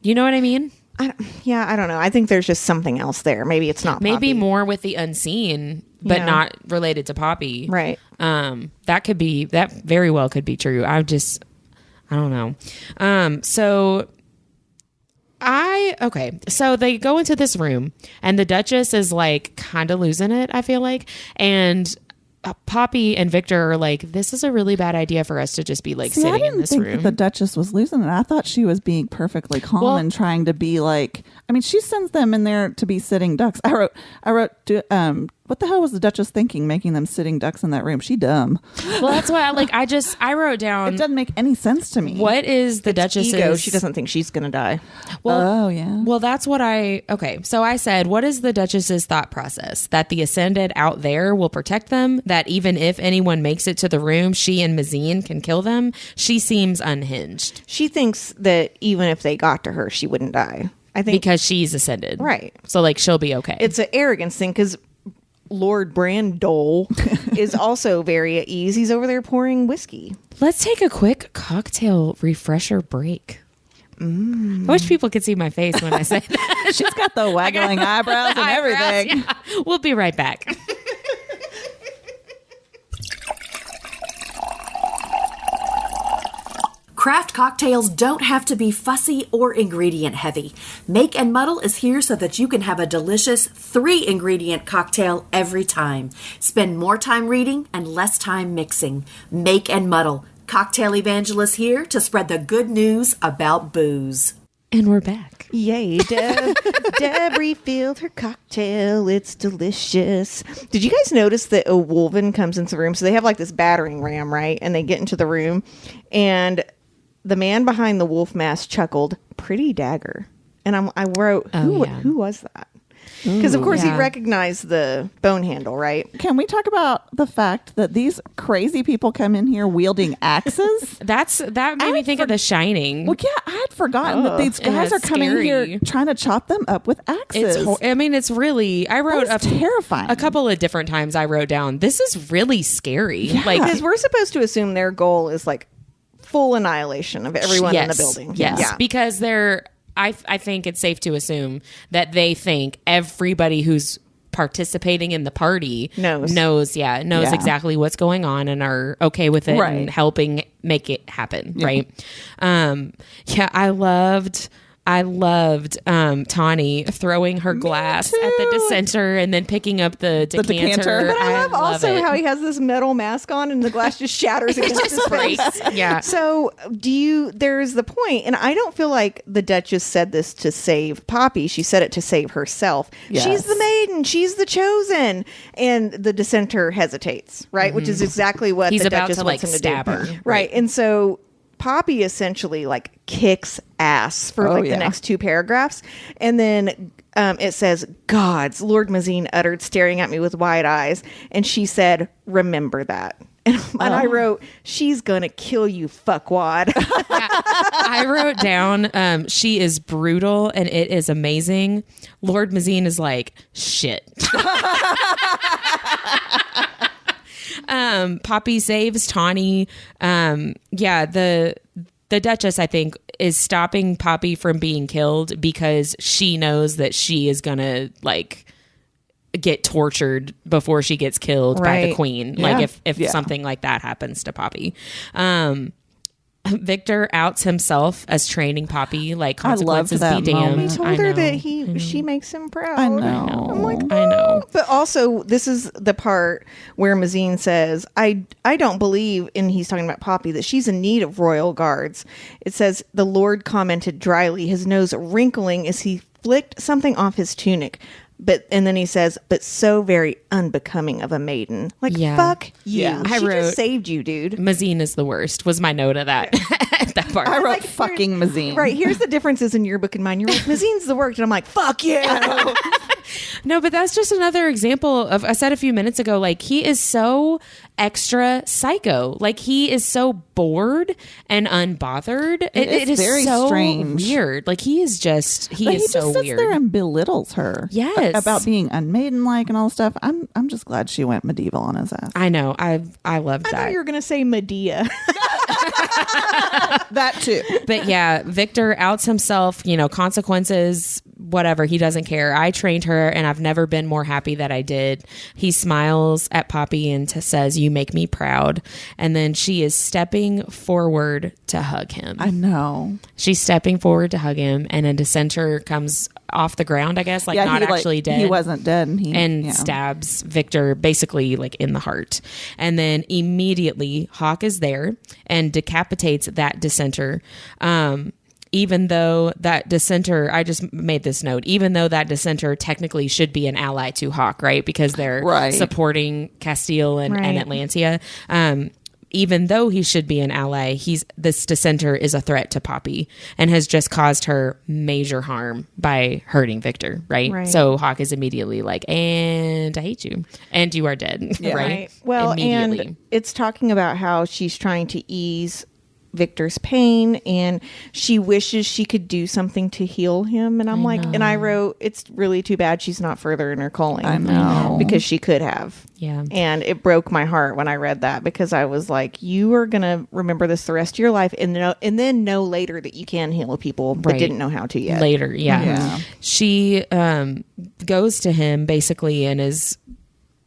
You know what I mean? I don't know. I think there's just something else there. Maybe it's not Maybe Poppy. more with the unseen, but Yeah. not related to Poppy. Right. That very well could be true. I don't know. So they go into this room and the Duchess is like kind of losing it, I feel like. And Poppy and Vikter are like, this is a really bad idea for us to just be like sitting I didn't in this think room. the Duchess was losing it. I thought she was being perfectly calm and trying to be like. I mean, she sends them in there to be sitting ducks. I wrote. What the hell was the Duchess thinking, making them sitting ducks in that room? She dumb. Well, that's why I wrote down. It doesn't make any sense to me. What is the Duchess's Ego. She doesn't think she's going to die. Oh yeah. Well, that's what so I said, what is the Duchess's thought process? That the Ascended out there will protect them? That even if anyone makes it to the room, she and Mazine can kill them? She seems unhinged. She thinks that even if they got to her, she wouldn't die. I think Because she's Ascended. Right. So, like, she'll be okay. it's an arrogance thing because Lord Brandole is also very at ease. He's over there pouring whiskey. Let's take a quick cocktail refresher break. I wish people could see my face when I say that. She's got the waggling eyebrows and everything. Yeah. We'll be right back. Craft cocktails don't have to be fussy or ingredient heavy. Make and Muddle is here so that you can have a delicious 3-ingredient cocktail every time. Spend more time reading and less time mixing. Make and Muddle. Cocktail Evangelist here to spread the good news about booze. And we're back. Yay, Deb refilled her cocktail. It's delicious. Did you guys notice that a Wolven comes into the room? So they have like this battering ram, right? And they get into the room, and the man behind the wolf mask chuckled, "Pretty dagger." And I wrote, who was that? Because of course he recognized the bone handle, right? Can we talk about the fact that these crazy people come in here wielding axes? That made me think of The Shining. Well, yeah, I had forgotten that these guys are coming here trying to chop them up with axes. It's really. I wrote terrifying. A couple of different times. I wrote down, this is really scary. Yeah. Like, because we're supposed to assume their goal is like full annihilation of everyone in the building. Yes, yeah. Because they're. I think it's safe to assume that they think everybody who's participating in the party knows exactly what's going on and are okay with it and helping make it happen. Yeah. Right. I loved Tawny throwing her glass at the dissenter and then picking up the decanter. But I love also how he has this metal mask on and the glass just shatters against his face. Yeah. So there's the point, and I don't feel like the Duchess said this to save Poppy. She said it to save herself. Yes. She's the maiden. She's the chosen. And the dissenter hesitates, right? Mm-hmm. Which is exactly what the Duchess wants him to stab do. Her. Right. And so Poppy essentially like kicks ass for the next 2 paragraphs. And then it says, "Gods, Lord Mazine uttered, staring at me with wide eyes." And she said, "Remember that." And I wrote, "She's gonna kill you, fuckwad." I wrote down, she is brutal and it is amazing. Lord Mazine is like, shit. Poppy saves Tawny. The Duchess, I think, is stopping Poppy from being killed because she knows that she is gonna like get tortured before she gets killed by the Queen. Yeah. Like if something like that happens to Poppy. Vikter outs himself as training Poppy, like consequences be damned. He told her that she makes him proud. I know. I'm like, I know. But also, this is the part where Mazine says, I don't believe, and he's talking about Poppy, that she's in need of royal guards. It says, the Lord commented dryly, his nose wrinkling as he flicked something off his tunic. And then he says, "But so very unbecoming of a maiden." Like, fuck you. Yeah. She just saved you, dude. Mazine is the worst, was my note of that. That part. I wrote fucking Mazine. Right. Here's the differences in your book and mine. You're like, Mazine's the worst. And I'm like, fuck you. No, but that's just another example of, I said a few minutes ago, like, he is so extra psycho. Like, he is so bored and unbothered. It is very so strange. Weird. Like, he is so weird. He just sits there and belittles her. Yes. About being unmaidenlike and all this stuff. I'm just glad she went medieval on his ass. I know. I love that. I thought you were going to say Medea. That too. But yeah, Vikter outs himself, consequences, whatever. He doesn't care. I trained her and I've never been more happy that I did. He smiles at Poppy and says, "You make me proud." And then she is stepping forward to hug him. I know. She's stepping forward to hug him and a dissenter comes off the ground, I guess, not actually dead. He wasn't dead. And stabs Vikter basically like in the heart. And then immediately Hawk is there and decapitates that dissenter. Even though that dissenter, I just made this note, even though that dissenter technically should be an ally to Hawk, right? Because they're supporting Castile and Atlantia. Even though he should be an ally, this dissenter is a threat to Poppy and has just caused her major harm by hurting Vikter, right? So Hawk is immediately like, "And I hate you. And you are dead." Yeah. Right? Well, and it's talking about how she's trying to ease Vikter's pain and she wishes she could do something to heal him. And I'm and I wrote, it's really too bad she's not further in her calling. I know. Because she could have. Yeah. And it broke my heart when I read that because I was like, you are going to remember this the rest of your life and then know later that you can heal people but didn't know how to yet. Later, yeah. She goes to him basically and is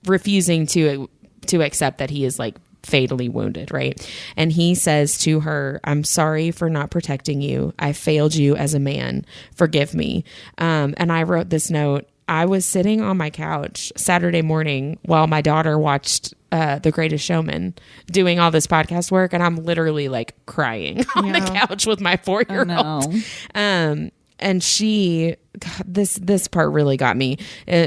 refusing to accept that he is like fatally wounded, right? And he says to her, I'm sorry for not protecting you. I failed you as a man. Forgive me. And I wrote this note. I was sitting on my couch Saturday morning while my daughter watched The Greatest Showman doing all this podcast work, and I'm literally like crying on the couch with my 4-year-old. And she, God, this part really got me.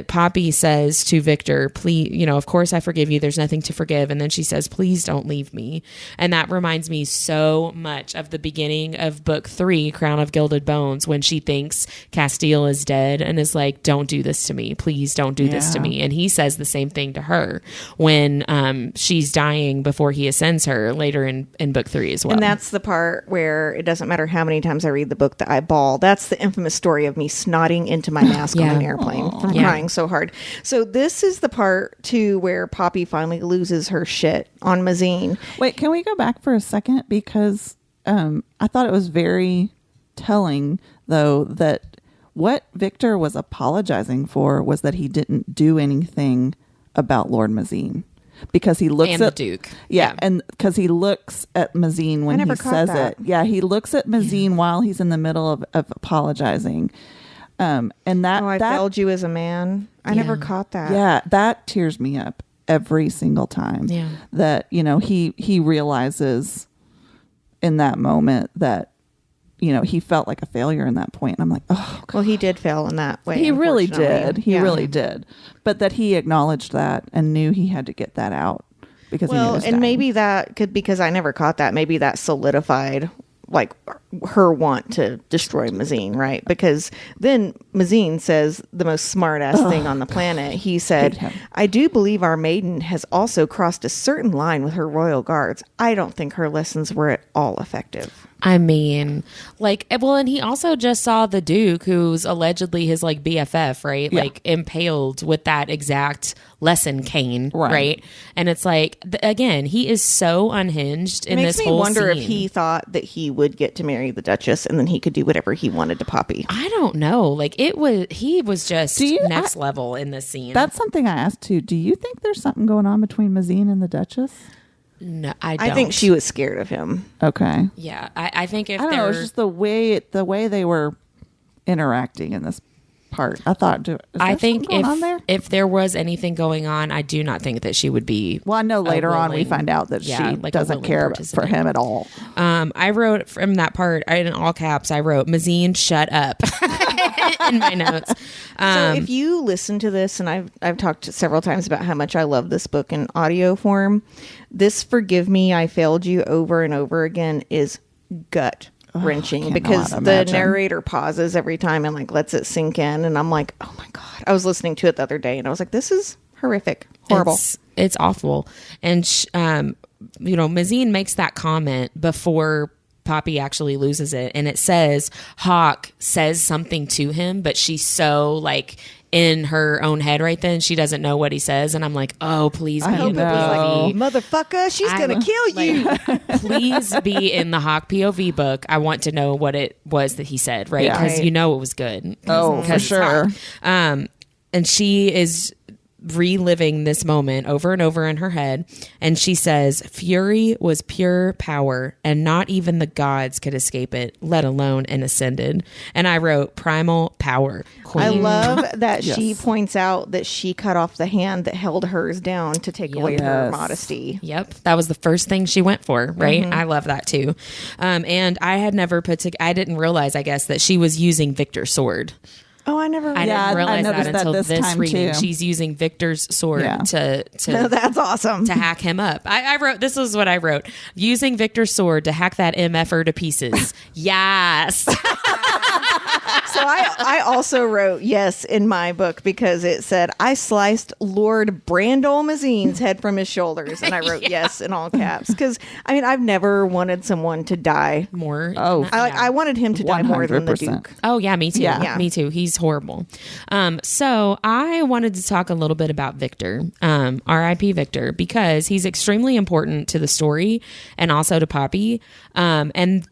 Poppy says to Vikter, please, of course I forgive you. There's nothing to forgive. And then she says, please don't leave me. And that reminds me so much of the beginning of book 3, Crown of Gilded Bones, when she thinks Castile is dead and is like, don't do this to me. Please don't do this to me. And he says the same thing to her when she's dying before he ascends her later in book 3 as well. And that's the part where it doesn't matter how many times I read the book that I bawl. That's the infamous story of me snotting into my mask on an airplane from crying so hard. So this is the part too where Poppy finally loses her shit on Mazine. Wait, can we go back for a second? Because I thought it was very telling, though, that what Vikter was apologizing for was that he didn't do anything about Lord Mazine. Because he looks and at the Duke. Yeah, and because he looks at Mazine when he says it. Yeah, he looks at Mazine while he's in the middle of apologizing. And that I failed you as a man. I never caught that. Yeah, that tears me up every single time. Yeah. That, he realizes in that moment that, he felt like a failure in that point. And I'm like, oh, God. Well, he did fail in that way. He really did. He Yeah. really did. But that he acknowledged that and knew he had to get that out because he knew he was dying. Maybe that could, because I never caught that. Maybe that solidified like her want to destroy Mazine, right? Because then Mazine says the most smart ass thing on the planet. He said, I do believe our maiden has also crossed a certain line with her royal guards. I don't think her lessons were at all effective. I mean, and he also just saw the Duke, who's allegedly his BFF, right? Yeah. Impaled with that exact lesson cane, right? And it's again, he is so unhinged in this whole scene. It makes me wonder if he thought that he would get to marry the Duchess and then he could do whatever he wanted to Poppy. I don't know. He was just next level in this scene. That's something I asked too. Do you think there's something going on between Mazine and the Duchess? No, I don't. I think she was scared of him. Okay. Yeah, I think if I don't know, it's just the way they were interacting in this part. I thought, I think if there was anything going on, I do not think that she would be. Well, I know later on we find out that she doesn't care for him at all. I wrote from that part in all caps. I wrote, Mazine, shut up in my notes. So if you listen to this, and I've talked several times about how much I love this book in audio form, this "Forgive me, I failed you" over and over again is gut wrenching because the narrator pauses every time and lets it sink in, and I'm like, oh my God. I was listening to it the other day and I was like, this is horrific, horrible. It's awful. And Mazine makes that comment before Poppy actually loses it, and it says Hawk says something to him, but she's so in her own head right then, she doesn't know what he says, and I'm like, oh, please be in the POV. Motherfucker, she's gonna kill you. Please be in the Hawk POV book. I want to know what it was that he said, right? Because it was good. Oh, for sure. And she is reliving this moment over and over in her head, and she says, fury was pure power, and not even the gods could escape it, let alone an ascended. And I wrote, primal power, queen. I love that she points out that she cut off the hand that held hers down to take away her modesty. Yep, that was the first thing she went for, right? I love that too. And I had never I didn't realize, I guess, that she was using Vikter's sword. Oh, I didn't realize that until this reading. Too. She's using Vikter's sword to that's awesome, to hack him up. I wrote, this is what I wrote: using Vikter's sword to hack that MFer to pieces. Yes. So I also wrote yes in my book because it said I sliced Lord Brandol Mazine's head from his shoulders, and I wrote yes in all caps because I've never wanted someone to die more. Oh, I wanted him to die more than the Duke. Oh yeah, me too. Yeah, me too. He's horrible. So I wanted to talk a little bit about Vikter, R.I.P. Vikter, because he's extremely important to the story and also to Poppy. And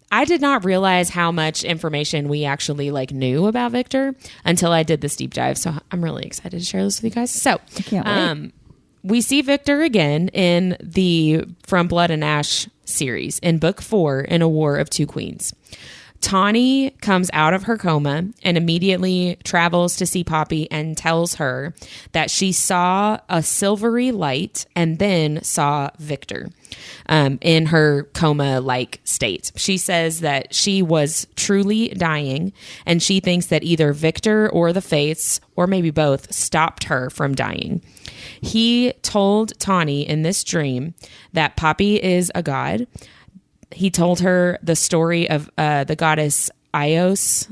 I did not realize how much information we actually knew about Vikter until I did this deep dive. So I'm really excited to share this with you guys. So, I can't wait. we see Vikter again in the From Blood and Ash series in book 4 in A War of Two Queens. Tawny comes out of her coma and immediately travels to see Poppy and tells her that she saw a silvery light and then saw Vikter in her coma-like state. She says that she was truly dying, and she thinks that either Vikter or the Fates, or maybe both, stopped her from dying. He told Tawny in this dream that Poppy is a god. He told her the story of the goddess Ios.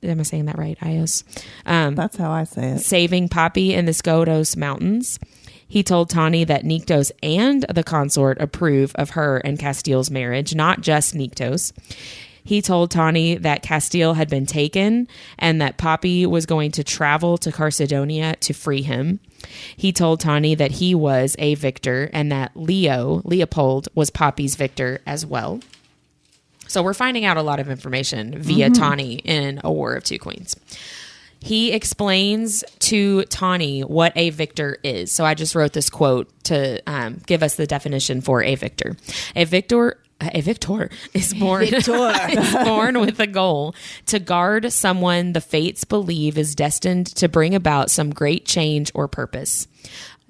Am I saying that right? Ios. That's how I say it. Saving Poppy in the Skodos Mountains. He told Tawny that Nyktos and the consort approve of her and Castiel's marriage, not just Nyktos. He told Tawny that Castiel had been taken and that Poppy was going to travel to Carcedonia to free him. He told Tawny that he was a Vikter and that Leopold, was Poppy's Vikter as well. So we're finding out a lot of information via Tawny in A War of Two Queens. He explains to Tawny what a Vikter is. So I just wrote this quote to give us the definition for a Vikter. A Vikter is born, is born with a goal to guard someone the Fates believe is destined to bring about some great change or purpose.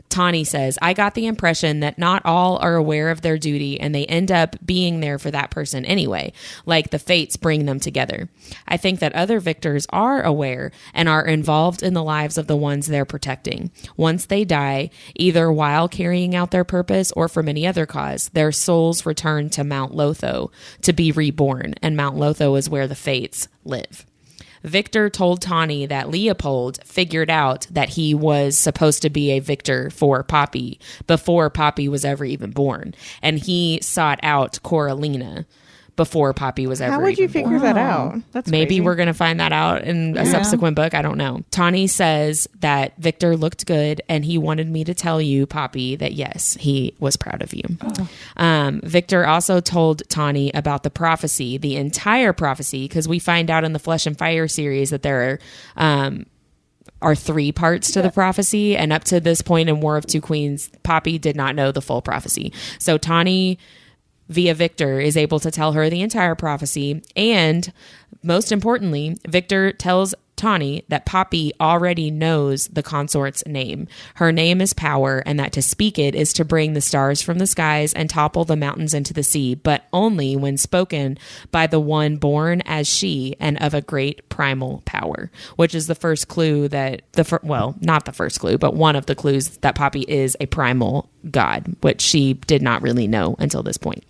Tawny says, I got the impression that not all are aware of their duty and they end up being there for that person anyway, like the Fates bring them together. I think that other Vikters are aware and are involved in the lives of the ones they're protecting. Once they die, either while carrying out their purpose or from any other cause, their souls return to Mount Lotho to be reborn, and Mount Lotho is where the Fates live. Vikter told Tawny that Leopold figured out that he was supposed to be a Vikter for Poppy before Poppy was ever even born. And he sought out Coralina before Poppy was ever How would you even figure born. that out? That's Maybe crazy. we're going to find that out in a subsequent book. I don't know. Tawny says that Vikter looked good and he wanted me to tell you, Poppy, that yes, he was proud of you. Vikter also told Tawny about the prophecy, the entire prophecy, because we find out in the Flesh and Fire series that there are 3 parts to the prophecy. And up to this point in War of Two Queens, Poppy did not know the full prophecy. So Tawny, via Vikter, is able to tell her the entire prophecy. And most importantly, Vikter tells Tawny that Poppy already knows the consort's name. Her name is Power, and that to speak it is to bring the stars from the skies and topple the mountains into the sea, but only when spoken by the one born as she and of a great primal power, which is the first clue that not the first clue, but one of the clues that Poppy is a primal god, which she did not really know until this point.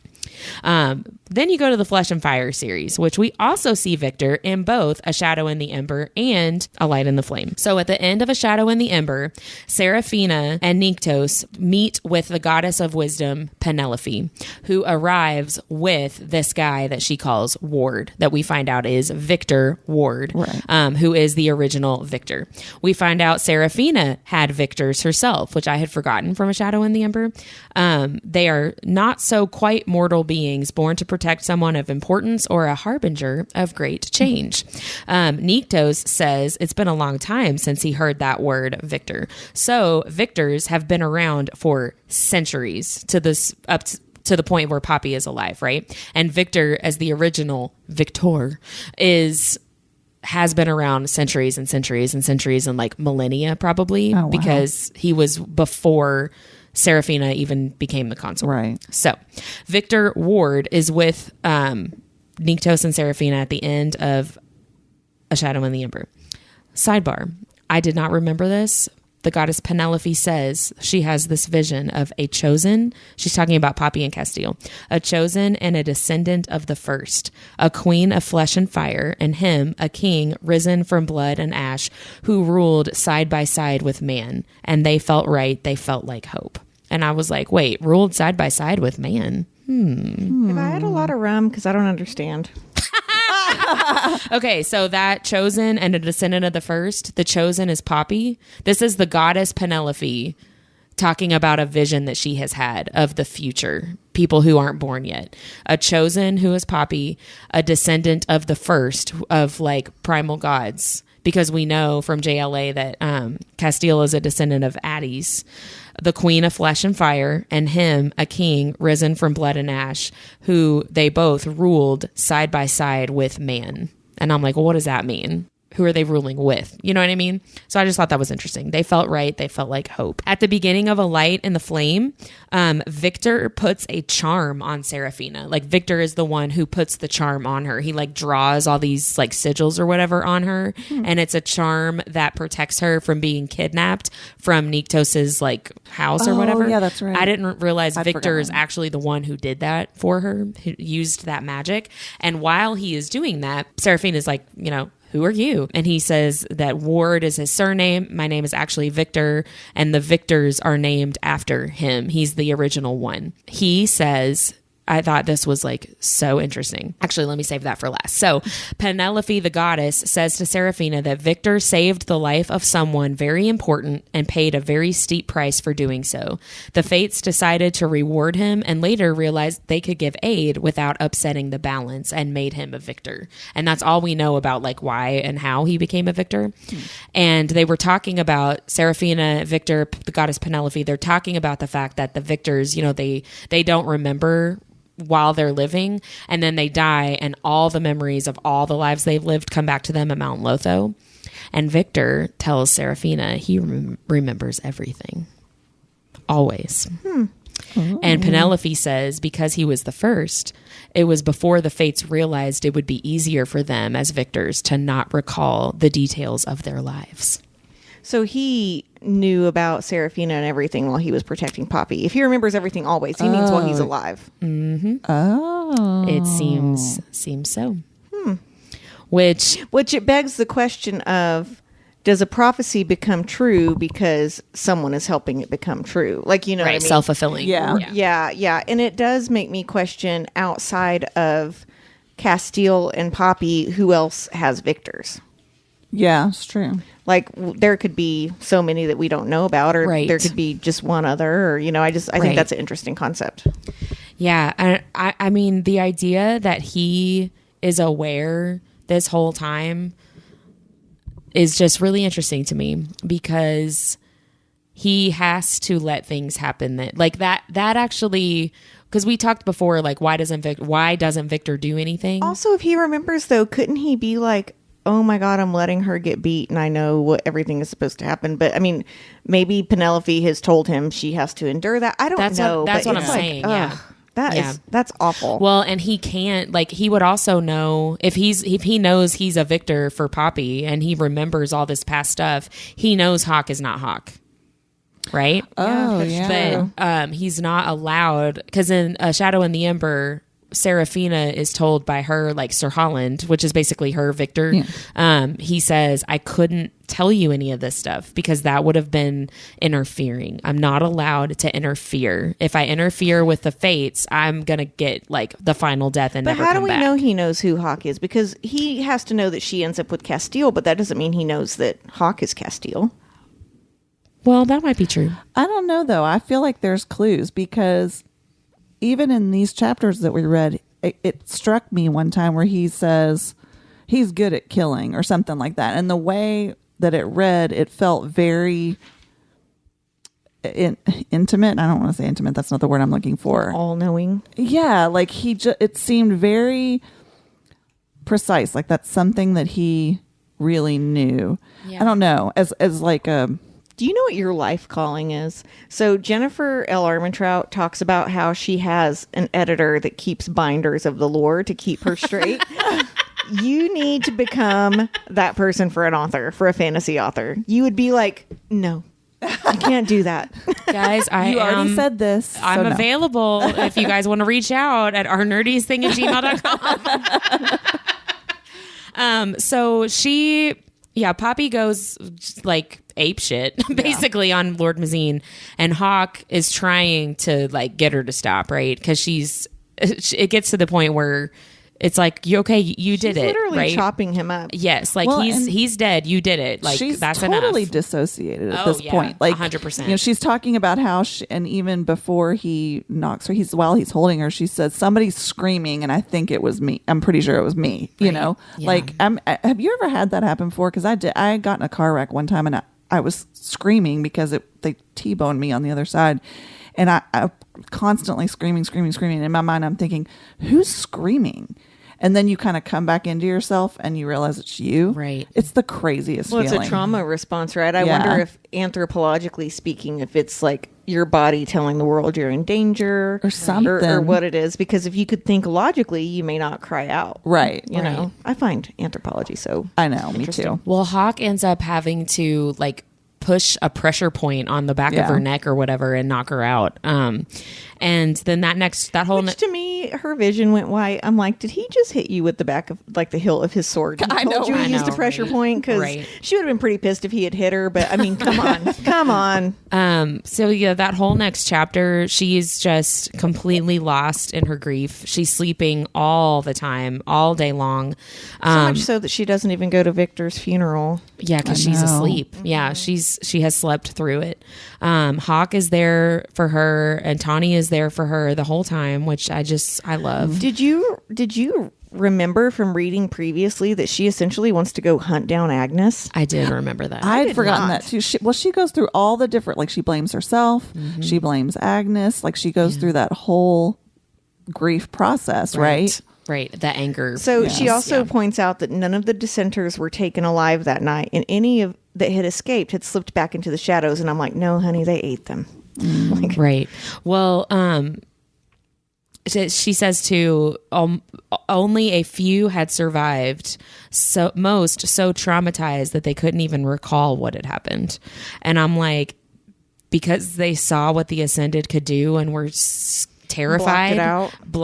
Then you go to the Flesh and Fire series, which we also see Vikter in both A Shadow in the Ember and A Light in the Flame. So at the end of A Shadow in the Ember, Seraphina and Nyktos meet with the goddess of wisdom, Penelope, who arrives with this guy that she calls Ward, that we find out is Vikter Ward, who is the original Vikter. We find out Seraphina had Vikters herself, which I had forgotten from A Shadow in the Ember. They are not so quite mortal beings born to protect someone of importance or a harbinger of great change. Nyktos says it's been a long time since he heard that word Vikter. So Vikters have been around for centuries to the point where Poppy is alive, right? And Vikter, as the original Viktor, has been around centuries and centuries and centuries and like millennia probably, because he was before Seraphina even became the consort. Right. So Vikter Ward is with Nyktos and Seraphina at the end of A Shadow in the Ember. Sidebar. I did not remember this. The goddess Penelope says she has this vision of a chosen. She's talking about Poppy and Castiel. A chosen and a descendant of the first. A queen of flesh and fire. And him, a king risen from blood and ash, who ruled side by side with man. And they felt right. They felt like hope. And I was like, wait, ruled side by side with man? Have I had a lot of rum? Because I don't understand. Okay, so that chosen and a descendant of the first, the chosen is Poppy. This is the goddess Penelope talking about a vision that she has had of the future, people who aren't born yet. A chosen who is Poppy, a descendant of the first of like primal gods, because we know from JLA that Castile is a descendant of Addis, the queen of flesh and fire, and him, a king risen from blood and ash, who they both ruled side by side with man. And I'm like, well, what does that mean? Who are they ruling with? You know what I mean? So I just thought that was interesting. They felt right. They felt like hope. At the beginning of A Light in the Flame, Vikter puts a charm on Seraphina. Like, Vikter is the one who puts the charm on her. He like draws all these like sigils or whatever on her. And it's a charm that protects her from being kidnapped from Nyctos's like house or whatever. Yeah, that's right. I didn't realize I'd Vikter forgotten. is actually the one who did that for her, who used that magic. And while he is doing that, Seraphina is like, you know, who are you? And he says that Ward is his surname. My name is actually Vikter, and the Viktors are named after him. He's the original one. He says, I thought this was like so interesting. Actually, let me save that for last. So Penelope, the goddess, says to Seraphina that Vikter saved the life of someone very important and paid a very steep price for doing so. The fates decided to reward him and later realized they could give aid without upsetting the balance and made him a victor. And that's all we know about like why and how he became a victor. And they were talking about Seraphina, Vikter, the goddess Penelope. They're talking about the fact that the victors, you know, they don't remember while they're living, and then they die, and all the memories of all the lives they've lived come back to them at Mount Lotho. And Vikter tells Seraphina he remembers everything. Always. And Penelope says because he was the first, it was before the fates realized it would be easier for them as victors to not recall the details of their lives. So he knew about Seraphina and everything while he was protecting Poppy. If he remembers everything always, he means while he's alive. It seems so. Which it begs the question of, does a prophecy become true because someone is helping it become true? Like, you know what I mean? self-fulfilling. Yeah. And it does make me question, outside of Castile and Poppy, who else has victors? Yeah, it's true. Like, there could be so many that we don't know about, or Right. there could be just one other, or, you know, I think that's an interesting concept. Yeah. I mean, the idea that he is aware this whole time is just really interesting to me, because he has to let things happen that actually, because we talked before, like, why doesn't Vikter do anything? Also, if he remembers, though, couldn't he be like, oh my God, I'm letting her get beat and I know what everything is supposed to happen? But I mean, maybe Penelope has told him she has to endure that. I don't know. That's but what I'm it's like, saying. ugh, that's awful. Well, and he can't, like, he would also know if he knows he's a victor for Poppy and he remembers all this past stuff, he knows Hawk is not Hawk. Right? Oh, yeah. But he's not allowed, because in A Shadow in the Ember, Seraphina is told by her, like, Sir Holland, which is basically her Vikter. Yeah. He says, I couldn't tell you any of this stuff because that would have been interfering. I'm not allowed to interfere. If I interfere with the fates, I'm going to get, like, the final death and never come back. But how do we know he knows who Hawk is? Because he has to know that she ends up with Castile, but that doesn't mean he knows that Hawk is Castile. Well, that might be true. I don't know, though. I feel like there's clues, because even in these chapters that we read, it struck me one time where he says he's good at killing or something like that. And the way that it read, it felt very intimate. I don't want to say intimate. That's not the word I'm looking for. All-knowing. Yeah, like it seemed very precise. Like that's something that he really knew. Yeah. I don't know. As like a... Do you know what your life calling is? So Jennifer L. Armentrout talks about how she has an editor that keeps binders of the lore to keep her straight. You need to become that person for an author, for a fantasy author. You would be like, no, I can't do that. Guys, you already said this. I'm available if you guys want to reach out at ournerdiestthing@gmail.com. So Poppy goes like ape shit basically on Lord Mazine, and Hawk is trying to like get her to stop, right? Because it gets to the point where It's like, you did it, literally right? chopping him up. Yes, like Well, and he's dead. You did it. Like she's that's totally enough. dissociated at Oh, this yeah, point. Like 100%. she's talking about how, and even before he knocks her, while he's holding her, she says somebody's screaming, and I think it was me. I'm pretty sure it was me. You know, Yeah. like have you ever had that happen before? Because I did. I got in a car wreck one time, and I was screaming because they T-boned me on the other side. And I constantly screaming. In my mind, I'm thinking, who's screaming? And then you kind of come back into yourself and you realize it's you. Right. It's the craziest Well, feeling. it's a trauma response, right? I Yeah. wonder if anthropologically speaking, if it's like your body telling the world you're in danger Or something. or what it is. Because if you could think logically, you may not cry out. Right. You know, I find anthropology so I know, me too. Well, Hawk ends up having to like push a pressure point on the back of her neck or whatever and knock her out. And then that whole Which to me, her vision went white. I'm like, did he just hit you with the back of like the hilt of his sword? I know. You he used a pressure point because she would have been pretty pissed if he had hit her. But I mean, come on. So yeah, that whole next chapter, she's just completely lost in her grief. She's sleeping all the time, all day long. So much so that she doesn't even go to Vikter's funeral. Yeah, because she's asleep. Yeah, she has slept through it. Hawk is there for her, and Tawny is there for her the whole time, which I love. Did you remember from reading previously that she essentially wants to go hunt down Agnes? I did remember that. I had forgotten that too. She goes through all the different, like she blames herself, she blames Agnes, like she goes through that whole grief process, right? Right, the anger. So she also points out that none of the dissenters were taken alive that night, and any of that had escaped had slipped back into the shadows. And I'm like, no, honey, they ate them. Right. Well, she says too, only a few had survived, so most so traumatized that they couldn't even recall what had happened. And I'm like, because they saw what the Ascended could do and were terrified,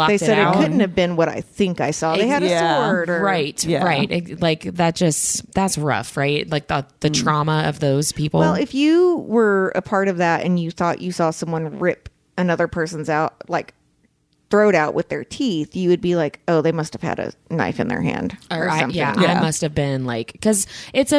They said it couldn't have been what I think I saw. They had a sword. Right. Like that's rough, right? Like the trauma of those people. Well, if you were a part of that and you thought you saw someone rip another person's throat out with their teeth, you would be like, oh, they must have had a knife in their hand or something. I must have been like, because it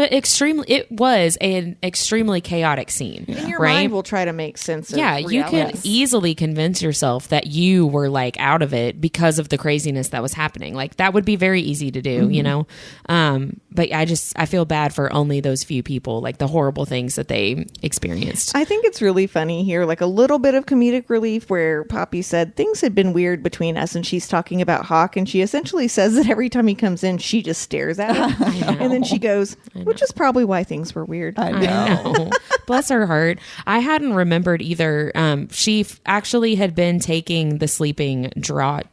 was an extremely chaotic scene. And your right? mind will try to make sense of reality. You can easily convince yourself that you were like out of it because of the craziness that was happening. Like that would be very easy to do, you know? But I feel bad for only those few people, like the horrible things that they experienced. I think it's really funny here, like a little bit of comedic relief where Poppy said things had been weird between us, and she's talking about Hawk, and she essentially says that every time he comes in, she just stares at him. And then she goes, which is probably why things were weird. I know. Bless her heart. I hadn't remembered either. She actually had been taking the sleeping drought.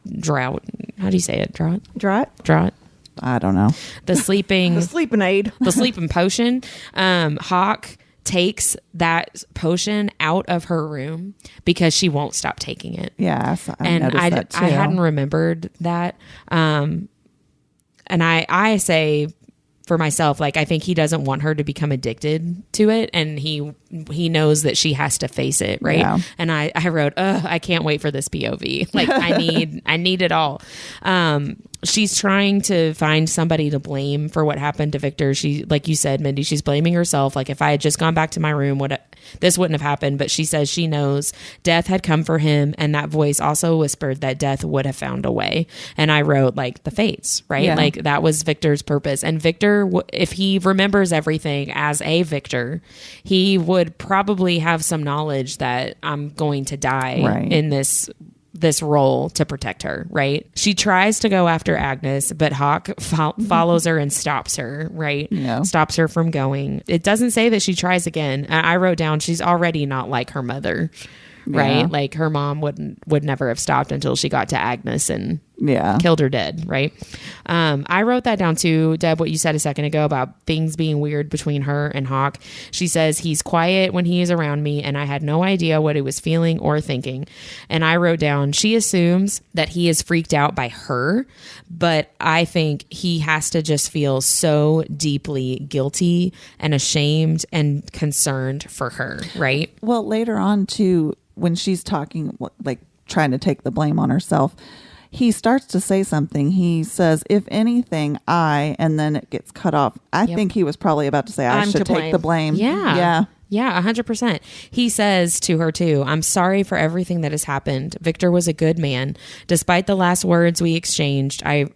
How do you say it? Draught? I don't know. The sleeping... The sleeping aid. The sleeping potion. Hawk takes that potion out of her room because she won't stop taking it. Yeah, I noticed that too. I hadn't remembered that. And I say for myself, like, I think he doesn't want her to become addicted to it, and he knows that she has to face it, right? Yeah. And I wrote, I can't wait for this POV. Like, I need it all. She's trying to find somebody to blame for what happened to Vikter. She, like you said, Mindy, she's blaming herself. Like, if I had just gone back to my room, this wouldn't have happened. But she says she knows death had come for him, and that voice also whispered that death would have found a way. And I wrote, like, the fates, right? Yeah. Like, that was Vikter's purpose. And Vikter, if he remembers everything as a Vikter, he would probably have some knowledge that I'm going to die in this role to protect her, right? She tries to go after Agnes, but Hawk follows her and stops her, right? Yeah. Stops her from going. It doesn't say that she tries again. I wrote down she's already not like her mother, right? Yeah. Like her mom would never have stopped until she got to Agnes and killed her dead, right? I wrote that down too, Deb, what you said a second ago about things being weird between her and Hawk. She says, he's quiet when he is around me, and I had no idea what he was feeling or thinking. And I wrote down, she assumes that he is freaked out by her, but I think he has to just feel so deeply guilty and ashamed and concerned for her, right? Well, later on too, when she's talking, like trying to take the blame on herself, he starts to say something. He says, if anything, and then it gets cut off. I think he was probably about to say, I should take the blame. Yeah. Yeah, 100%. He says to her too, I'm sorry for everything that has happened. Vikter was a good man. Despite the last words we exchanged, I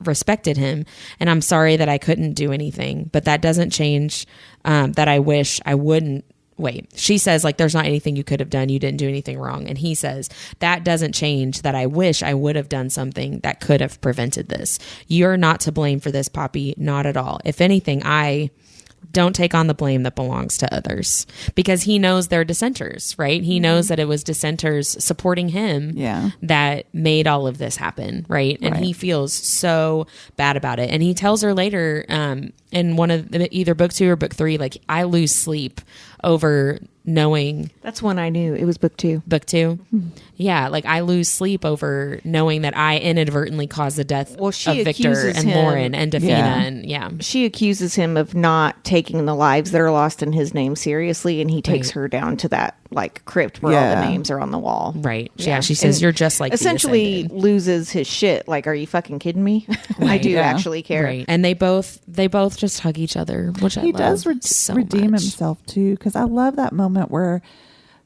respected him, and I'm sorry that I couldn't do anything. But that doesn't change that I wish I wouldn't. Wait, she says, like, there's not anything you could have done. You didn't do anything wrong. And he says, that doesn't change that I wish I would have done something that could have prevented this. You're not to blame for this, Poppy. Not at all. If anything, I don't take on the blame that belongs to others, because he knows they're dissenters, right? He knows that it was dissenters supporting him that made all of this happen, right? And he feels so bad about it. And he tells her later in one of either book 2 or book 3, like, I lose sleep over knowing. That's when I knew it was book 2. Book 2? Yeah, like, I lose sleep over knowing that I inadvertently caused the death of Vikter and Lauren and Defina. And she accuses him of not taking the lives that are lost in his name seriously, and he takes her down to that, like, crypt where all the names are on the wall. Right. Yeah, she says, you're just like essentially loses his shit. Like, are you fucking kidding me? I do actually care. Right. And they both just hug each other, which he love does so redeem much. himself too, because I love that moment where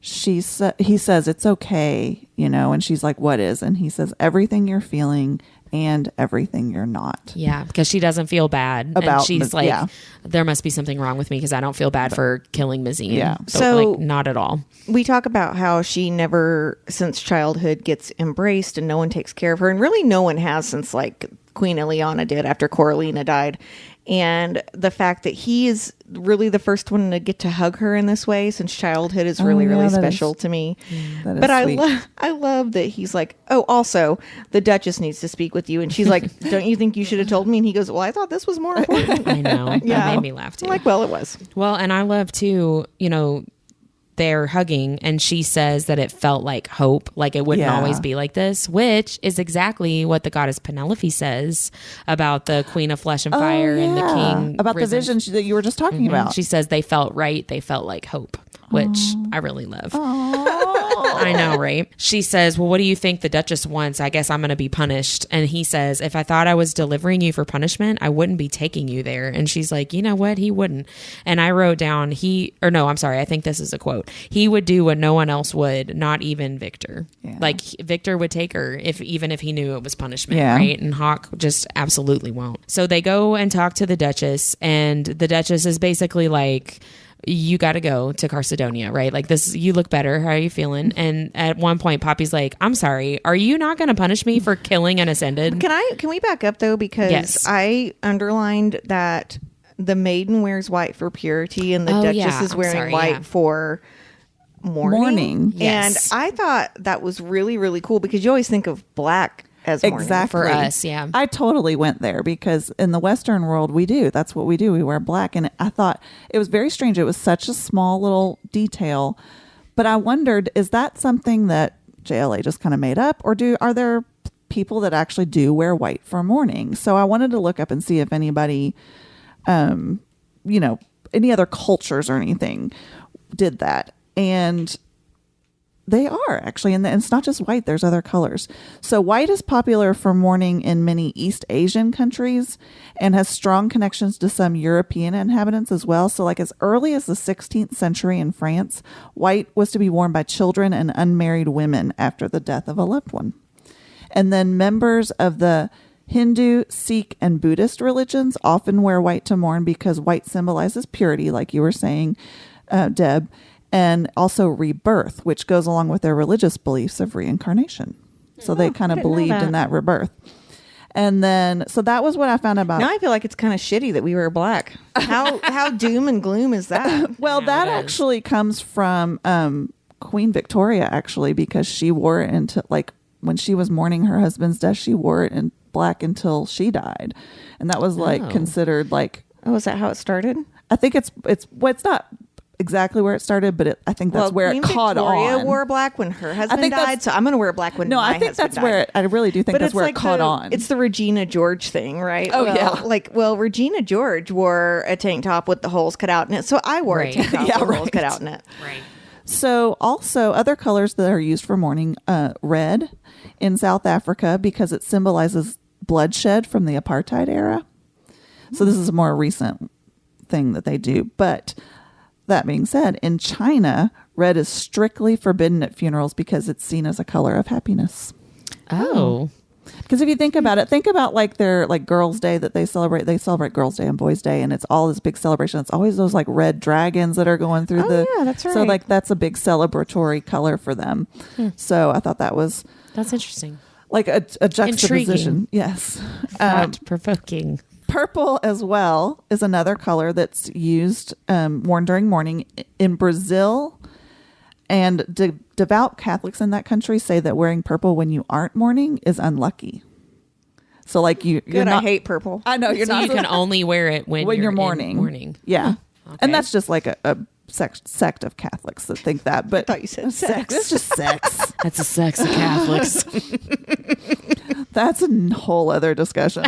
he says it's okay, and she's like, what is? And he says, everything you're feeling and everything you're not. Yeah, because she doesn't feel bad about, and she's like, there must be something wrong with me because I don't feel bad for killing Mazine. Yeah, so like, not at all. We talk about how she never since childhood gets embraced and no one takes care of her, and really no one has since, like, Queen Ileana did after Coralina died. And the fact that he is really the first one to get to hug her in this way since childhood is really, really special to me. But I love that he's like, oh, also, the Duchess needs to speak with you. And she's like, don't you think you should have told me? And he goes, well, I thought this was more important. I know. That made me laugh too. I'm like, well, it was. Well, and I love too, they're hugging, and she says that it felt like hope, like it wouldn't always be like this, which is exactly what the goddess Penelope says about the Queen of Flesh and Fire and the King. About the vision that you were just talking about. She says they felt right. They felt like hope, which I really love. I know, right? She says, well, what do you think the Duchess wants? I guess I'm going to be punished. And he says, if I thought I was delivering you for punishment, I wouldn't be taking you there. And she's like, you know what? He wouldn't. And I wrote down, I think this is a quote. He would do what no one else would, not even Vikter. Yeah. Like, Vikter would take her even if he knew it was punishment, right? And Hawk just absolutely won't. So they go and talk to the Duchess, and the Duchess is basically like, you got to go to Carcedonia, right? Like, this, you look better. How are you feeling? And at one point, Poppy's like, I'm sorry, are you not going to punish me for killing an Ascended? Can we back up though? Because I underlined that the maiden wears white for purity and the Duchess is wearing white for mourning. Yes. And I thought that was really, really cool, because you always think of black as mourning. Exactly. For us, yeah. I totally went there, because in the Western world, that's what we do. We wear black. And I thought it was very strange. It was such a small little detail. But I wondered, is that something that JLA just kind of made up? Or are there people that actually do wear white for mourning? So I wanted to look up and see if anybody, any other cultures or anything did that. And they are actually, and it's not just white, there's other colors. So white is popular for mourning in many East Asian countries and has strong connections to some European inhabitants as well. So like as early as the 16th century in France, white was to be worn by children and unmarried women after the death of a loved one. And then members of the Hindu, Sikh, and Buddhist religions often wear white to mourn because white symbolizes purity, like you were saying, Deb, and also rebirth, which goes along with their religious beliefs of reincarnation. So they kind of believed in that rebirth. And then, so that was what I found about. Now I feel like it's kind of shitty that we wear black. How doom and gloom is that? Well, that actually comes from Queen Victoria, actually, because she wore it into, like, when she was mourning her husband's death, she wore it in black until she died. And that was considered like. Oh, is that how it started? I think it's not exactly where it started, but I think that's where Queen it caught Victoria on. wore black when her husband died, so I'm going to wear black when my husband died. No, I think that's where I really do think that's where it caught on. It's the Regina George thing, right? Oh, Regina George wore a tank top with the holes cut out in it, so I wore a tank top with holes cut out in it. Right. So also other colors that are used for mourning, red in South Africa because it symbolizes bloodshed from the apartheid era. So this is a more recent thing that they do. But that being said, in China, red is strictly forbidden at funerals because it's seen as a color of happiness. Oh. Because if you think about it, think about like their like Girls' Day that they celebrate. They celebrate Girls' Day and Boys' Day, and it's all this big celebration. It's always those like red dragons that are going through yeah, that's So right. like that's a big celebratory color for them. So I thought that was That's interesting. like a juxtaposition. Intriguing. Yes. Thought-provoking. Purple as well is another color that's used worn during mourning in Brazil. And devout Catholics in that country say that wearing purple when you aren't mourning is unlucky. So like you're Good. not. I hate purple. I know you're So not. you can only wear it when you're in mourning. mourning. Yeah. Okay. And that's just like a sect of Catholics that think that. But I thought you said sex. It's just sex. That's a sex of Catholics. That's a whole other discussion.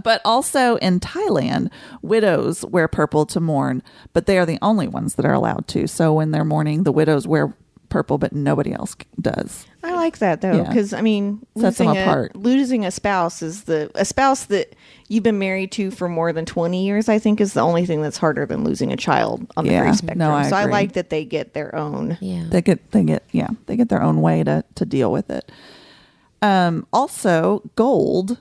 But also in Thailand, widows wear purple to mourn, but they are the only ones that are allowed to. So when they're mourning, the widows wear purple, but nobody else does. I like that though, Yeah. because I mean, Sets them apart. losing a spouse is a spouse that you've been married to for more than 20 years. I think is the only thing that's harder than losing a child on the Yeah. grief spectrum. No, I so I agree. like that they get their own. Yeah. They get their own way to deal with it. Also, gold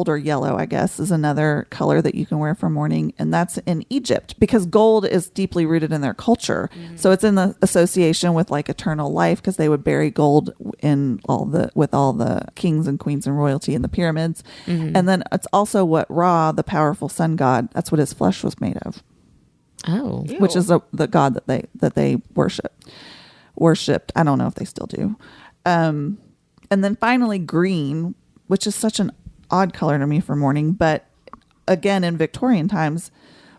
or yellow, I guess, is another color that you can wear for mourning. And that's in Egypt because gold is deeply rooted in their culture. So it's in the association with like eternal life because they would bury gold with all the kings and queens and royalty in the pyramids. And then it's also what Ra, the powerful sun god, that's what his flesh was made of, Oh. which is the god that they worshipped. I don't know if they still do. And then finally green, which is such an odd color to me for mourning. But again, in Victorian times,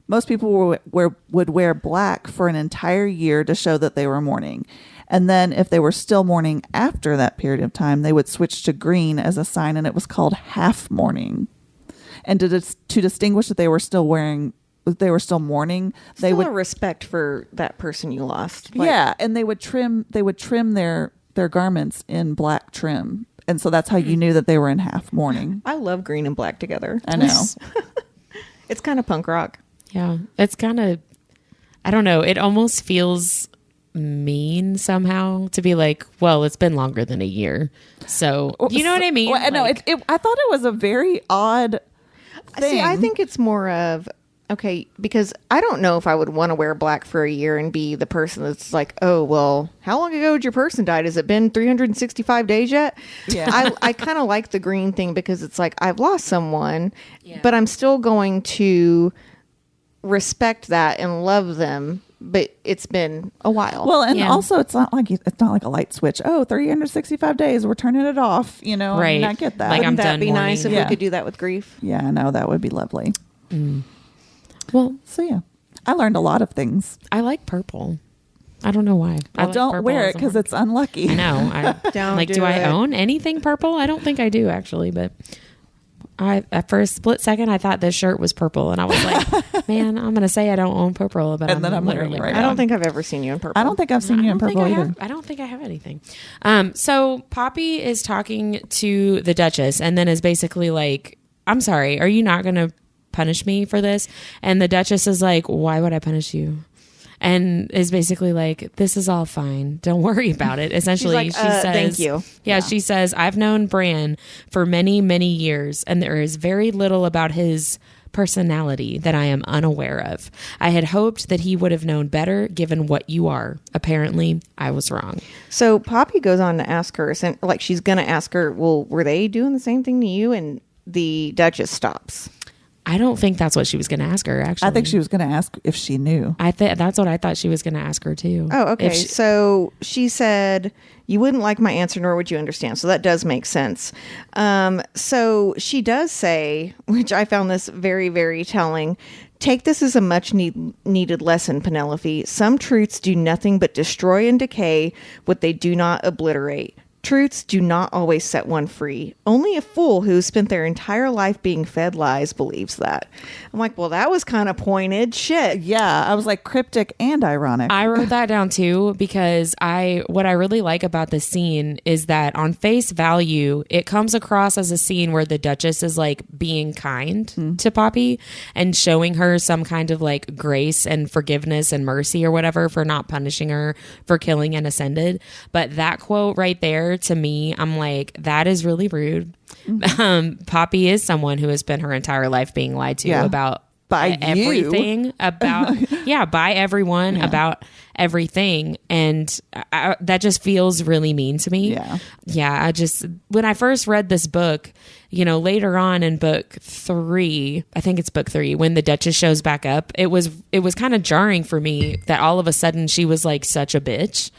most people would wear black for an entire year to show that they were mourning. And then if they were still mourning after that period of time, they would switch to green as a sign, and it was called half mourning. And to distinguish that they were still mourning, they Still would a respect for that person you lost. and they would trim their garments in black trim. And so that's how you knew that they were in half mourning. I love green and black together. I know. It's kind of punk rock. Yeah. It's kind of, I don't know. It almost feels mean somehow to be like, well, it's been longer than a year. So, you know what I mean? Well, no, Like, I thought it was a very odd thing. See, I think it's more of, okay, because I don't know if I would want to wear black for a year and be the person that's like, oh, well, how long ago did your person died? Has it been 365 days yet? Yeah. I kind of like the green thing because it's like, I've lost someone, but I'm still going to respect that and love them. But it's been a while. Well, and Yeah. also it's not like a light switch. Oh, 365 days, we're turning it off. You know, Right. I mean, I get that. Like, Wouldn't I'm that done be nice if mourning. we Yeah. could do that with grief? Yeah, I know that would be lovely. well, So yeah, I learned a lot of things. I like purple. I don't know why. I Well, like don't purple wear as it a because mark. it's unlucky. I know. I Don't like. do Do I it. own anything purple? I don't think I do actually. But for a split second, I thought this shirt was purple, and I was like, "Man, I'm gonna say I don't own purple," but And then I'm literally wearing it right I now. don't think I've ever seen you in purple. I don't think I've seen you in purple either. I don't think I have anything. So Poppy is talking to the Duchess and then is basically like, I'm sorry, are you not going to punish me for this? And the Duchess is like, why would I punish you? And is basically like, this is all fine. Don't worry about it. Essentially, like, she says, thank you. Yeah, she says, I've known Bran for many, many years, and there is very little about his personality that I am unaware of. I had hoped that he would have known better given what you are. Apparently, I was wrong. So Poppy goes on to ask her, like she's going to ask her, well, were they doing the same thing to you? And the Duchess stops. I don't think that's what she was going to ask her, actually. I think she was going to ask if she knew. That's what I thought she was going to ask her, too. Oh, okay. If she- So she said, you wouldn't like my answer, nor would you understand. So that does make sense. So she does say, which I found this very, very telling, take this as a much needed lesson, Penelope. Some truths do nothing but destroy and decay what they do not obliterate. Truths do not always set one free. Only a fool who's spent their entire life being fed lies believes that. I'm like, well, that was kind of pointed shit. Yeah, I was like cryptic and ironic. I wrote that down too because what I really like about this scene is that on face value, it comes across as a scene where the Duchess is like being kind to Poppy and showing her some kind of like grace and forgiveness and mercy or whatever for not punishing her for killing an Ascended. But that quote right there, to me, I'm like, that is really rude. Poppy is someone who has spent her entire life being lied to about by everything, about by everyone, about everything, and that just feels really mean to me. I just, when I first read this book, later on in book 3, I think it's book 3, when the Duchess shows back up, it was kind of jarring for me that all of a sudden she was like such a bitch,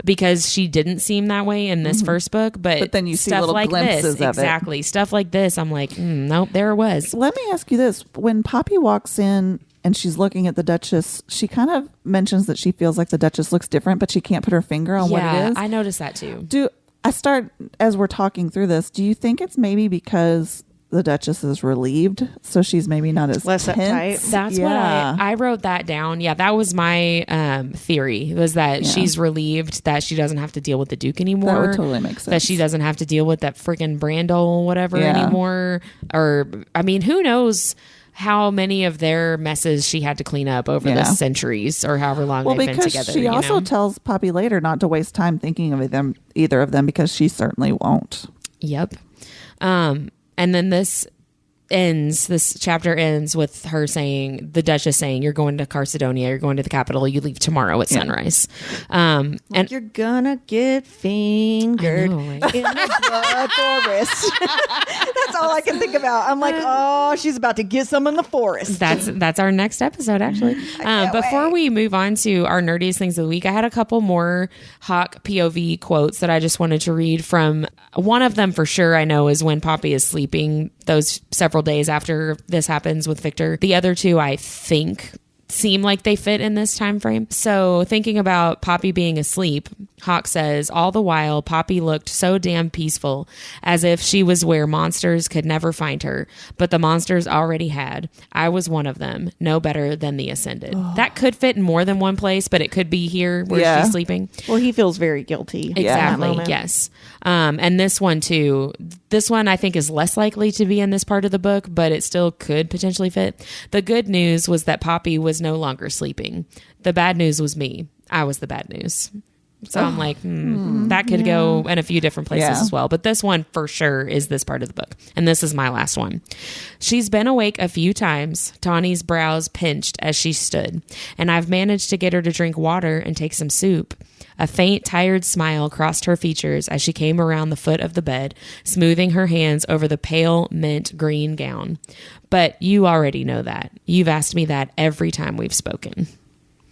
because she didn't seem that way in this first book, but then you see stuff little like glimpses this, of exactly, stuff like this, I'm like, nope, there it was. Let me ask you this: when Poppy walks in and she's looking at the Duchess, she kind of mentions that she feels like the Duchess looks different, but she can't put her finger on what it is. I noticed that too. As we're talking through this, do you think it's maybe because the Duchess is relieved, so she's maybe not as less tense? uptight? That's what I wrote that down. Yeah, that was my theory, was that she's relieved that she doesn't have to deal with the Duke anymore. That would totally make sense. That she doesn't have to deal with that freaking Brandel whatever anymore. Or, I mean, who knows how many of their messes she had to clean up over the centuries or however long they've been together. She also tells Poppy later not to waste time thinking of either of them, because she certainly won't. Yep. And then this chapter ends with her saying, the Duchess saying, you're going to Carcedonia, you're going to the capital, you leave tomorrow at sunrise. And you're gonna get fingered know, right? in the blood forest. That's all I can think about. I'm like, oh, she's about to get some in the forest. That's our next episode, actually. Before we move on to our nerdiest things of the week, I had a couple more Hawk POV quotes that I just wanted to read from. One of them for sure I know is when Poppy is sleeping, those several days after this happens with Vikter. The other two, I think, seem like they fit in this time frame. So thinking about Poppy being asleep, Hawk says, all the while Poppy looked so damn peaceful, as if she was where monsters could never find her, but the monsters already had. I was one of them, no better than the Ascended. That could fit in more than one place, but it could be here where she's sleeping. Well, he feels very guilty. Exactly. Yes. And this one too, this one I think is less likely to be in this part of the book, but it still could potentially fit. The good news was that Poppy was no longer sleeping. The bad news was me. I was the bad news. So I'm like, that could go in a few different places as well. But this one for sure is this part of the book. And this is my last one. She's been awake a few times. Tawny's brows pinched as she stood. And I've managed to get her to drink water and take some soup. A faint, tired smile crossed her features as she came around the foot of the bed, smoothing her hands over the pale mint green gown. But you already know that. You've asked me that every time we've spoken.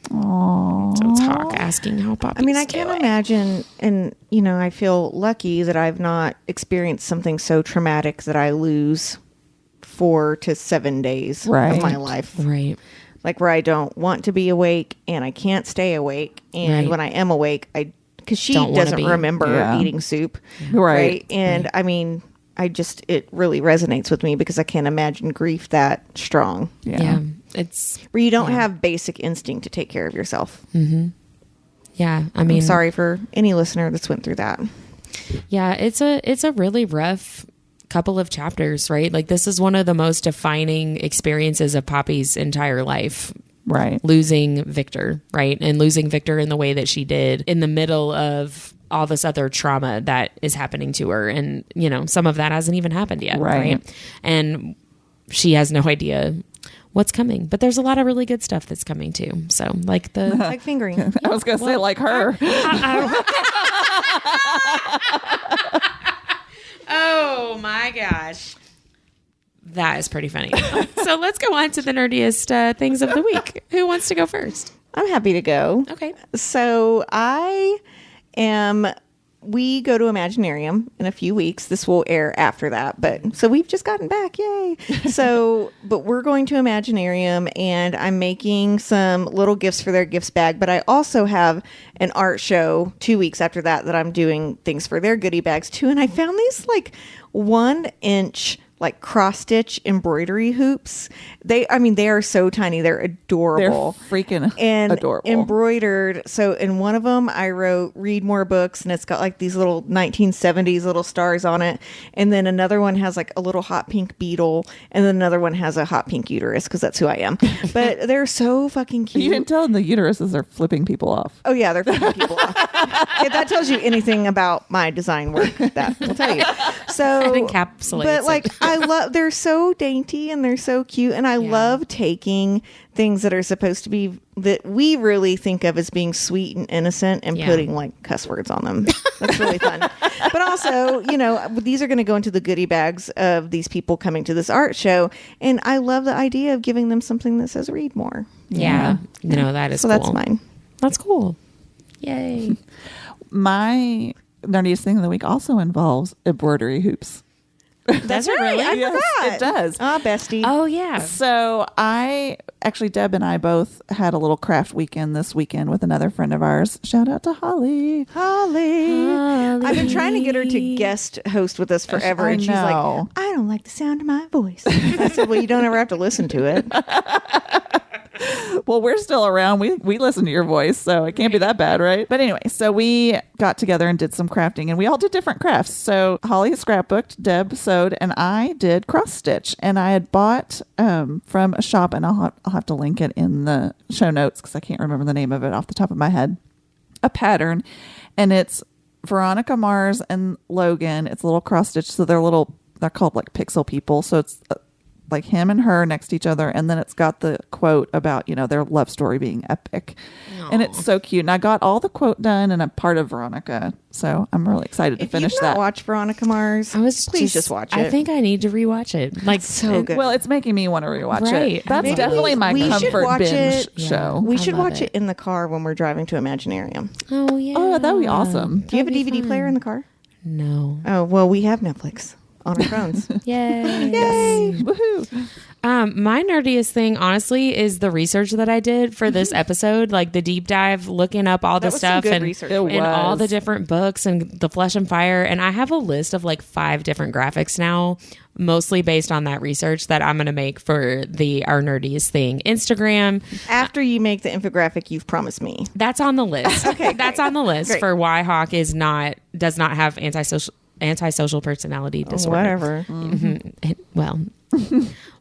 Aww. So it's Hawk asking how Poppy's I can't doing. imagine, and I feel lucky that I've not experienced something so traumatic that I lose 4 to 7 days of my life. Right. Like where I don't want to be awake and I can't stay awake. And when I am awake, because she doesn't remember eating soup. Right. And I mean, it really resonates with me because I can't imagine grief that strong. Yeah. It's where you don't have basic instinct to take care of yourself. Mm-hmm. Yeah. I mean, I'm sorry for any listener that's went through that. Yeah. It's a really rough couple of chapters, right? Like this is one of the most defining experiences of Poppy's entire life. Right. Losing Vikter, right? And losing Vikter in the way that she did in the middle of all this other trauma that is happening to her. And, some of that hasn't even happened yet. Right. And she has no idea what's coming. But there's a lot of really good stuff that's coming too. So like like fingering. I was going to say like her. Oh my gosh. That is pretty funny. So let's go on to the nerdiest things of the week. Who wants to go first? I'm happy to go. Okay. So I am we go to Imaginarium in a few weeks. This will air after that, but so we've just gotten back, yay! But we're going to Imaginarium, and I'm making some little gifts for their gifts bag. But I also have an art show 2 weeks after that I'm doing things for their goodie bags too. And I found these like 1-inch like cross stitch embroidery hoops. They are so tiny. They're adorable. They're freaking and adorable. Embroidered. So in one of them, I wrote "Read More Books," and it's got like these little 1970s little stars on it. And then another one has like a little hot pink beetle, and then another one has a hot pink uterus because that's who I am. But they're so fucking cute. You didn't tell them the uteruses are flipping people off. Oh yeah, they're flipping people off. If that tells you anything about my design work, that will tell you. So It encapsulates but like it. I love, they're so dainty and they're so cute, and I love taking things that are supposed to be that we really think of as being sweet and innocent and putting like cuss words on them. That's really fun. But also, these are going to go into the goodie bags of these people coming to this art show, and I love the idea of giving them something that says "Read More." Yeah. No, that is So cool. that's mine. That's cool. Yay. My nerdiest thing of the week also involves embroidery hoops. Does it really? I Yes, forgot. it does. Ah, bestie. Oh, yeah. So Deb and I both had a little craft weekend this weekend with another friend of ours. Shout out to Holly. Holly. I've been trying to get her to guest host with us forever. I And she's know. like, I don't like the sound of my voice. I said, well, you don't ever have to listen to it. Well, we're still around. We listen to your voice, so it can't be that bad, right? But anyway, so we got together and did some crafting, and we all did different crafts. So Holly scrapbooked, Deb sewed, and I did cross stitch. And I had bought from a shop, and I'll have to link it in the show notes because I can't remember the name of it off the top of my head, a pattern. And it's Veronica Mars and Logan. It's a little cross stitch. So they're called like pixel people. So it's like him and her next to each other, and then it's got the quote about their love story being epic. And it's so cute. And I got all the quote done, and I'm part of Veronica, so I'm really excited to finish If you've not that. watched Veronica Mars, please just watch it. I think I need to rewatch it. Like so good. Well, it's making me want to rewatch Right. it. That's Maybe definitely my we should comfort watch binge it. show. we I should love watch it. it in the car when we're driving to Imaginarium. Oh yeah. Oh, that would be awesome. Do you have a DVD player in the car? No. Oh, well, we have Netflix on our phones. Yay. Yay! Woohoo! My nerdiest thing, honestly, is the research that I did for this episode, like the deep dive, looking up all the That was some stuff good and research. It and all was. the different books and the Flesh and Fire. And I have a list of like 5 different graphics now, mostly based on that research that I'm going to make for the Our Nerdiest Thing Instagram. After you make the infographic you've promised me. That's on the list. Okay, that's on the list Great. for why Hawk does not have antisocial personality disorder. Whatever. Well,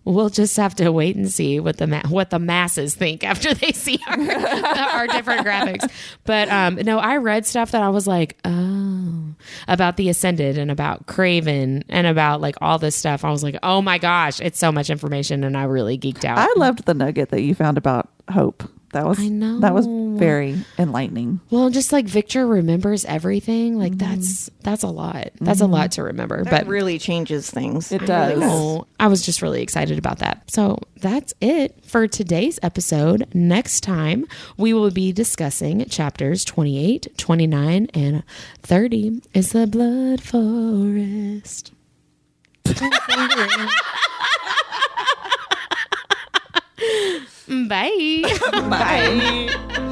we'll just have to wait and see what the masses think after they see our different graphics. But no, I read stuff that I was like, oh, about the Ascended and about Craven and about like all this stuff. I was like, oh my gosh, it's so much information, and I really geeked out. I loved the nugget that you found about hope. That was I know. that was very enlightening. Well, just like Vikter remembers everything, like that's a lot. That's a lot to remember. That but really changes things. It does. Oh, I was just really excited about that. So that's it for today's episode. Next time, we will be discussing chapters 28, 29, and 30 is the Blood Forest. Bye. Bye.